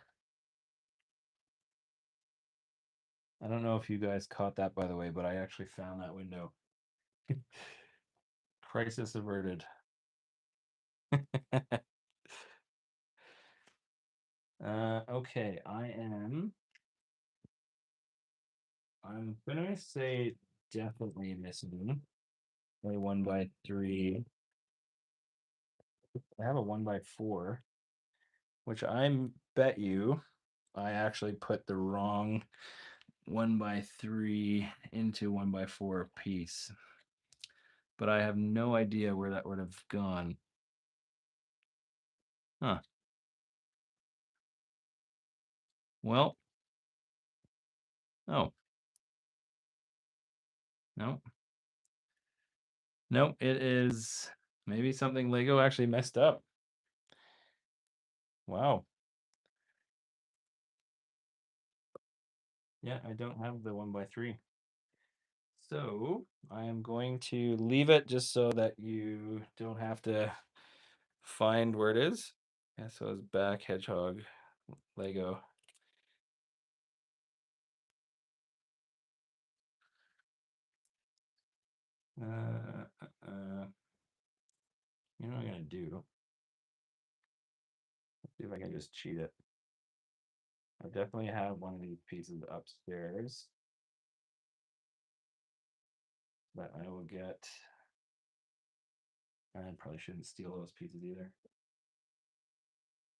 I don't know if you guys caught that, by the way, but I actually found that window. Crisis averted. Okay, I'm gonna say definitely missing a 1x3. I have a 1x4, which bet you I actually put the wrong 1x3 into 1x4 piece, but I have no idea where that would have gone. Huh. Well, oh, no. No, it is maybe something Lego actually messed up. Wow. Yeah, I don't have the 1x3. So I am going to leave it just so that you don't have to find where it is. Yeah, so it's back hedgehog Lego. You know what I'm gonna do? Let's see if I can just cheat it. I definitely have one of these pieces upstairs, but I will get. I probably shouldn't steal those pieces either.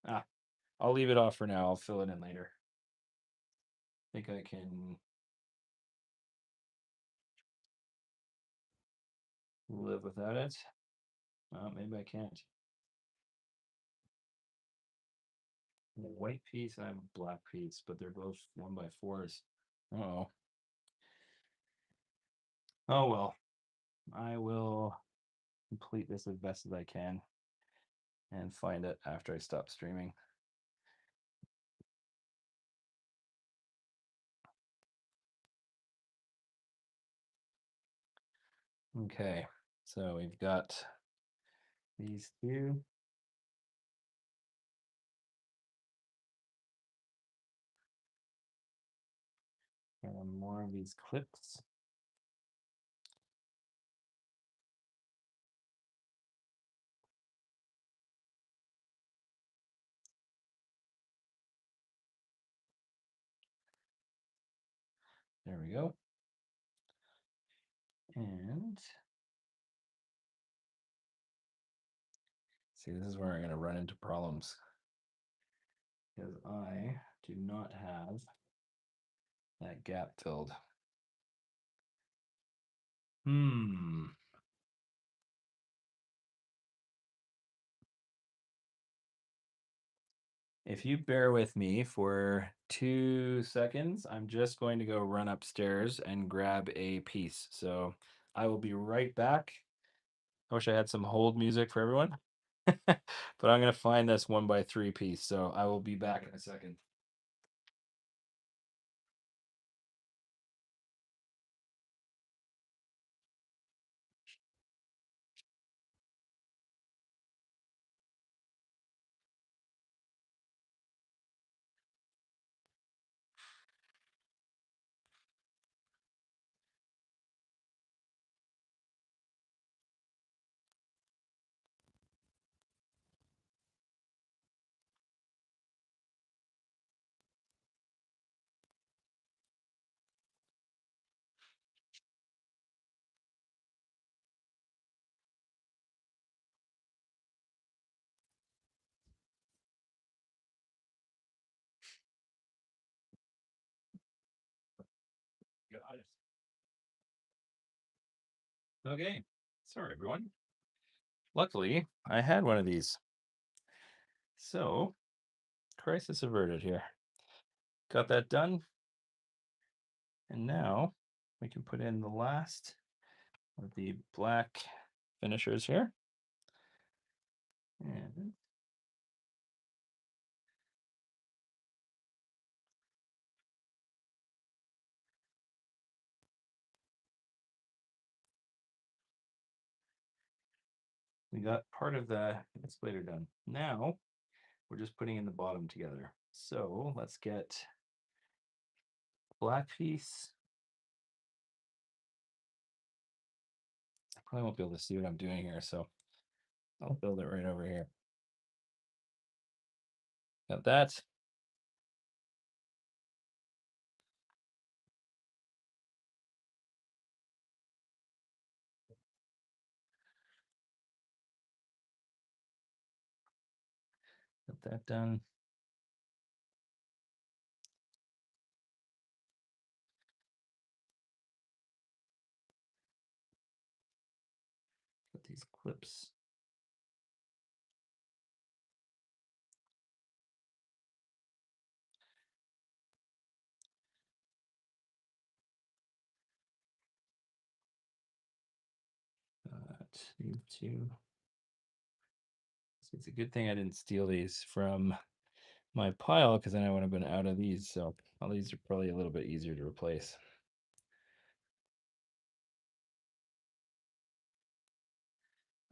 Ah, I'll leave it off for now. I'll fill it in later. I think I can live without it. Maybe I can't. A white piece and I have a black piece, but they're both 1x4s. Oh. Oh well. I will complete this as best as I can. and find it after I stop streaming. Okay, so we've got these two. And more of these clips. There we go. And see, this is where I'm going to run into problems because I do not have that gap filled. If you bear with me for 2 seconds, I'm just going to go run upstairs and grab a piece. So I will be right back. I wish I had some hold music for everyone, but I'm going to find this 1x3 piece. So I will be back in a second. Got it. Okay. Sorry, everyone. Luckily, I had one of these. So, crisis averted here. Got that done. And now we can put in the last of the black finishers here. And we got part of the splitter done. Now we're just putting in the bottom together. So let's get black piece. I probably won't be able to see what I'm doing here, so I'll build it right over here. Got that. Got that done. Got these clips. These two. So it's a good thing I didn't steal these from my pile because then I would have been out of these. So all these are probably a little bit easier to replace.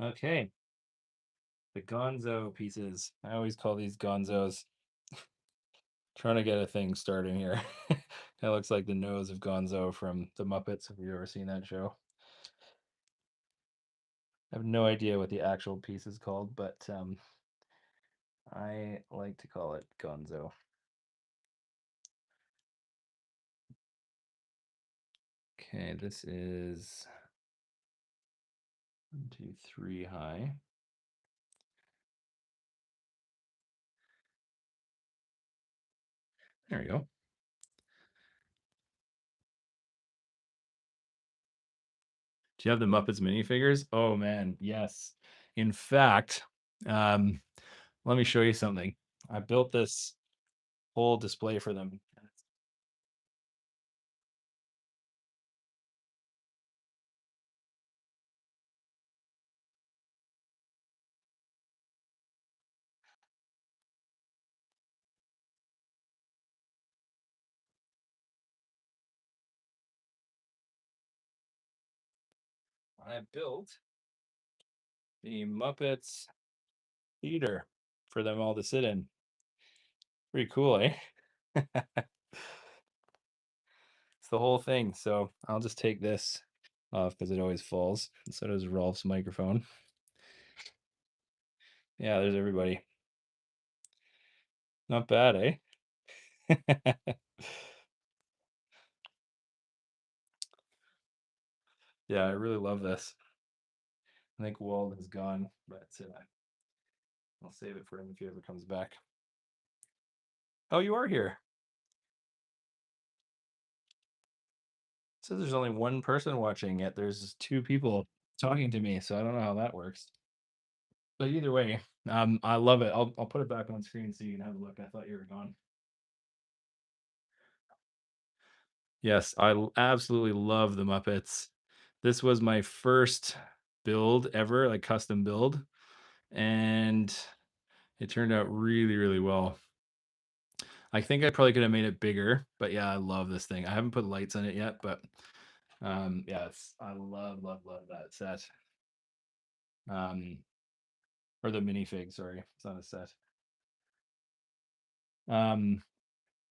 Okay. The gonzo pieces. I always call these gonzos. Trying to get a thing starting here. That looks like the nose of Gonzo from the Muppets. Have you ever seen that show? I have no idea what the actual piece is called, but I like to call it Gonzo. Okay, this is 1, 2, 3 high. There we go. Do you have the Muppets minifigures? Oh man, yes. In fact, let me show you something. I built this whole display for them. I built the Muppets theater for them all to sit in. Pretty cool, eh? It's the whole thing. So I'll just take this off because it always falls. And so does Rolf's microphone. Yeah, there's everybody. Not bad, eh? Yeah, I really love this. I think Wald is gone, but I'll save it for him if he ever comes back. Oh, you are here. So there's only one person watching it. There's two people talking to me, so I don't know how that works. But either way, I love it. I'll put it back on screen so you can have a look. I thought you were gone. Yes, absolutely love the Muppets. This was my first build ever, like custom build, and it turned out really, really well. I think I probably could have made it bigger, but yeah, I love this thing. I haven't put lights on it yet, but yeah, I love that set. Um, or the minifig, sorry, it's not a set. Um,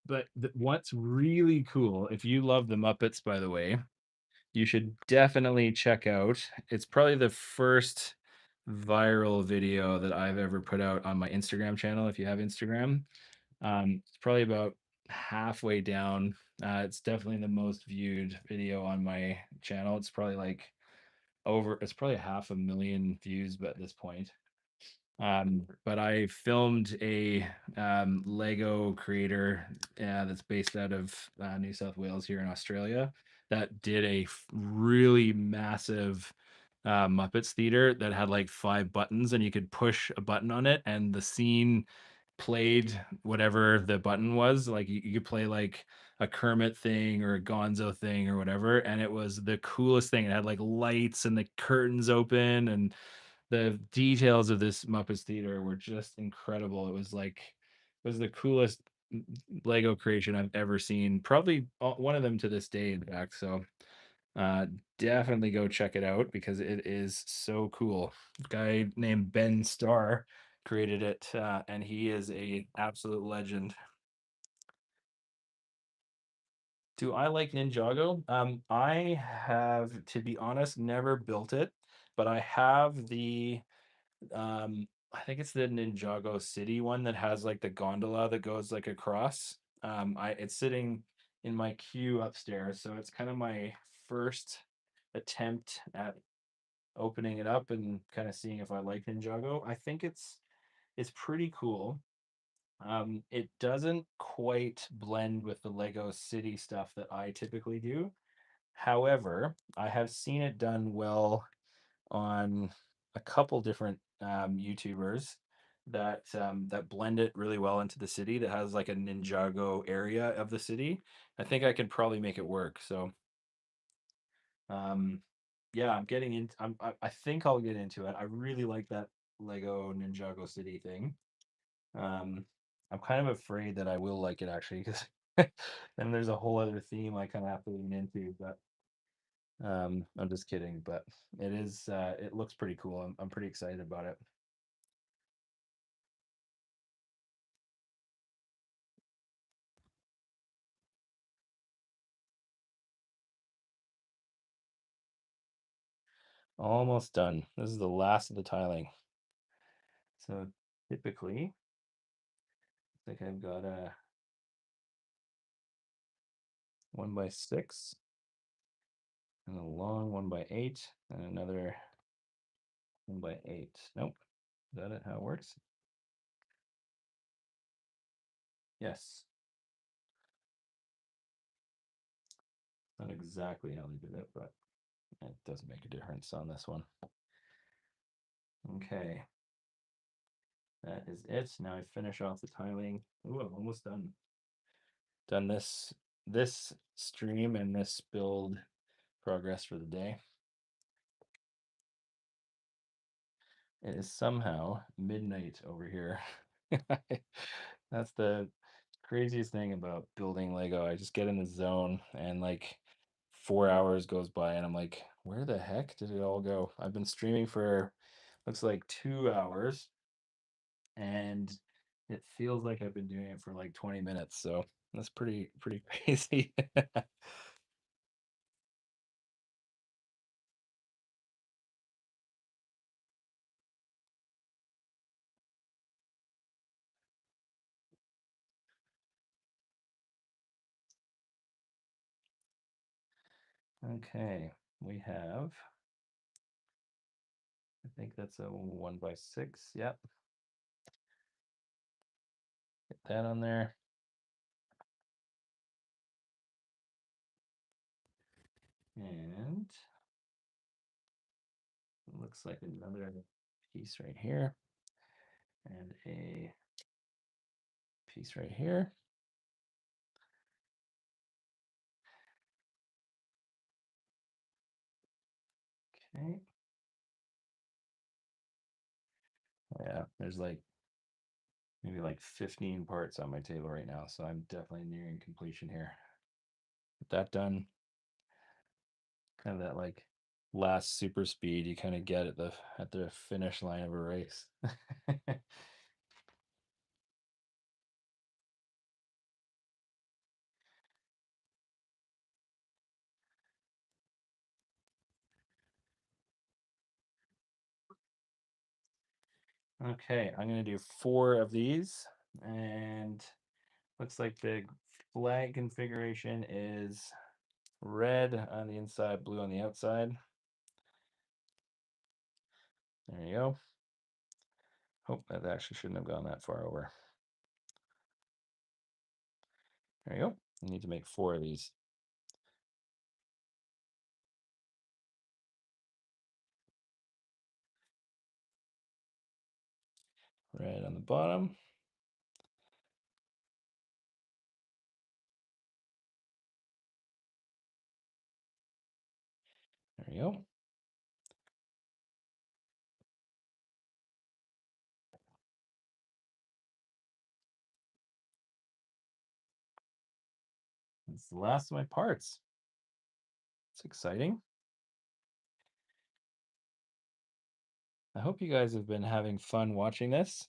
but what's really cool, if you love the Muppets, by the way, you should definitely check out. It's probably the first viral video that I've ever put out on my Instagram channel. If you have Instagram, it's probably about halfway down. It's definitely the most viewed video on my channel. It's probably like it's probably 500,000 views, but at this point. But I filmed a Lego creator that's based out of New South Wales here in Australia that did a really massive Muppets theater that had like 5 buttons, and you could push a button on it, and the scene played whatever the button was. Like you could play like a Kermit thing or a Gonzo thing or whatever, and it was the coolest thing. It had like lights and the curtains open, and the details of this Muppets theater were just incredible. It was the coolest Lego creation I've ever seen. Probably one of them to this day, in fact. So uh, definitely go check it out because it is so cool. Guy named Ben Starr created it, and he is a absolute legend. Do I like Ninjago? I have, to be honest, never built it, but I have I think it's the Ninjago City one that has like the gondola that goes like across. It's sitting in my queue upstairs, so it's kind of my first attempt at opening it up and kind of seeing if I like Ninjago. I think it's pretty cool. It doesn't quite blend with the Lego City stuff that I typically do. However, I have seen it done well on a couple different YouTubers that blend it really well into the city. That has like a Ninjago area of the city. I think I can probably make it work. So um, yeah, I'm getting into. I think I'll get into it. I really like that Lego Ninjago City thing. Um, I'm kind of afraid that I will like it actually because then there's a whole other theme I kind of have to lean into. But I'm just kidding. But it looks pretty cool. I'm pretty excited about it. Almost done. This is the last of the tiling. So typically, I think I've got a 1x6 and a long 1x8 and another 1x8. Nope. Is that it? How it works? Yes. Not exactly how they did it, but it does make a difference on this one. Okay. That is it. Now I finish off the tiling. Ooh, I'm almost done. Done this stream and this build progress for the day. It is somehow midnight over here. That's the craziest thing about building Lego. I just get in the zone and like 4 hours goes by and I'm like, where the heck did it all go? I've been streaming for looks like 2 hours and it feels like I've been doing it for like 20 minutes. So that's pretty crazy. Okay, we have, I think that's a 1 by 6. Yep, get that on there. And looks like another piece right here and a piece right here. Okay. Yeah, there's like maybe like 15 parts on my table right now, so I'm definitely nearing completion here. Get that done. Kind of that like last super speed you kind of get at the finish line of a race. Okay, I'm gonna do 4 of these, and looks like the flag configuration is red on the inside, blue on the outside. There you go. Hope that actually shouldn't have gone that far over. There you go. You need to make 4 of these. Red on the bottom. There you go. That's the last of my parts. It's exciting. I hope you guys have been having fun watching this.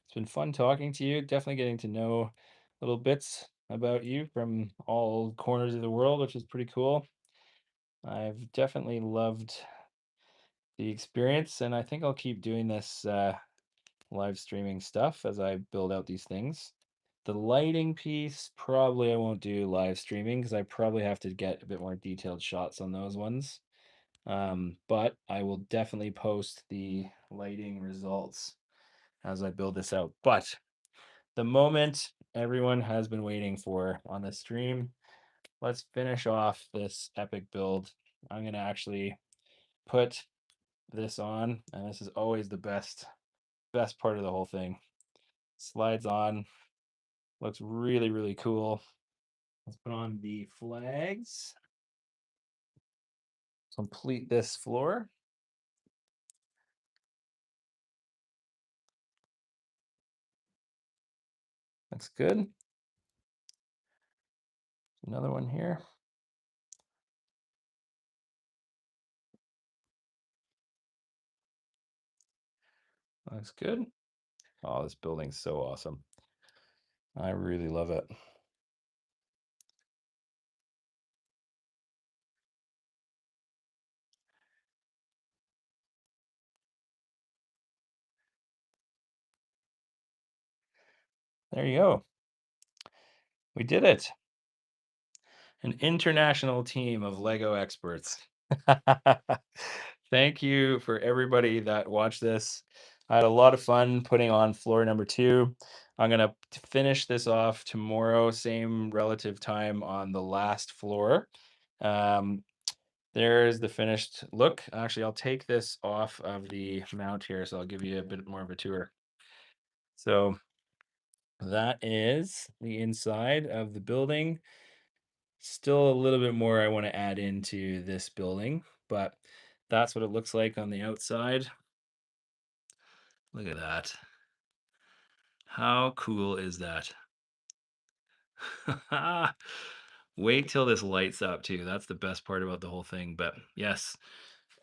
It's been fun talking to you, definitely getting to know little bits about you from all corners of the world, which is pretty cool. I've definitely loved the experience, and I think I'll keep doing this live streaming stuff as I build out these things. The lighting piece, probably I won't do live streaming because I probably have to get a bit more detailed shots on those ones. But I will definitely post the lighting results as I build this out. But the moment everyone has been waiting for on the stream, let's finish off this epic build. I'm going to actually put this on, and this is always the best part of the whole thing. Slides on, looks really cool. Let's put on the flags. Complete this floor. Looks good. Another one here. Looks good. Oh, this building's so awesome. I really love it. There you go. We did it. An international team of Lego experts. Thank you for everybody that watched this. I had a lot of fun putting on floor number 2. I'm gonna finish this off tomorrow, same relative time on the last floor. Um, there's the finished look. Actually, I'll take this off of the mount here, so I'll give you a bit more of a tour. So that is the inside of the building. Still a little bit more I want to add into this building, but that's what it looks like on the outside. Look at that. How cool is that? Wait till this lights up too. That's the best part about the whole thing. But yes.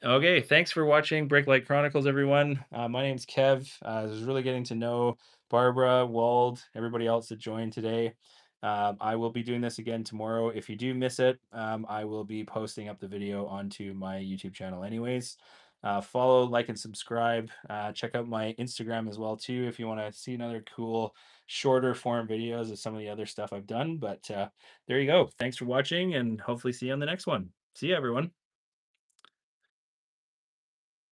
Okay, thanks for watching Bricklight Chronicles, everyone. My name's Kev. I was really getting to know Barbara, Wald, everybody else that joined today. I will be doing this again tomorrow. If you do miss it, I will be posting up the video onto my YouTube channel anyways. Follow, like, and subscribe. Check out my Instagram as well too if you want to see another cool, shorter form videos of some of the other stuff I've done. But there you go. Thanks for watching, and hopefully see you on the next one. See you, everyone.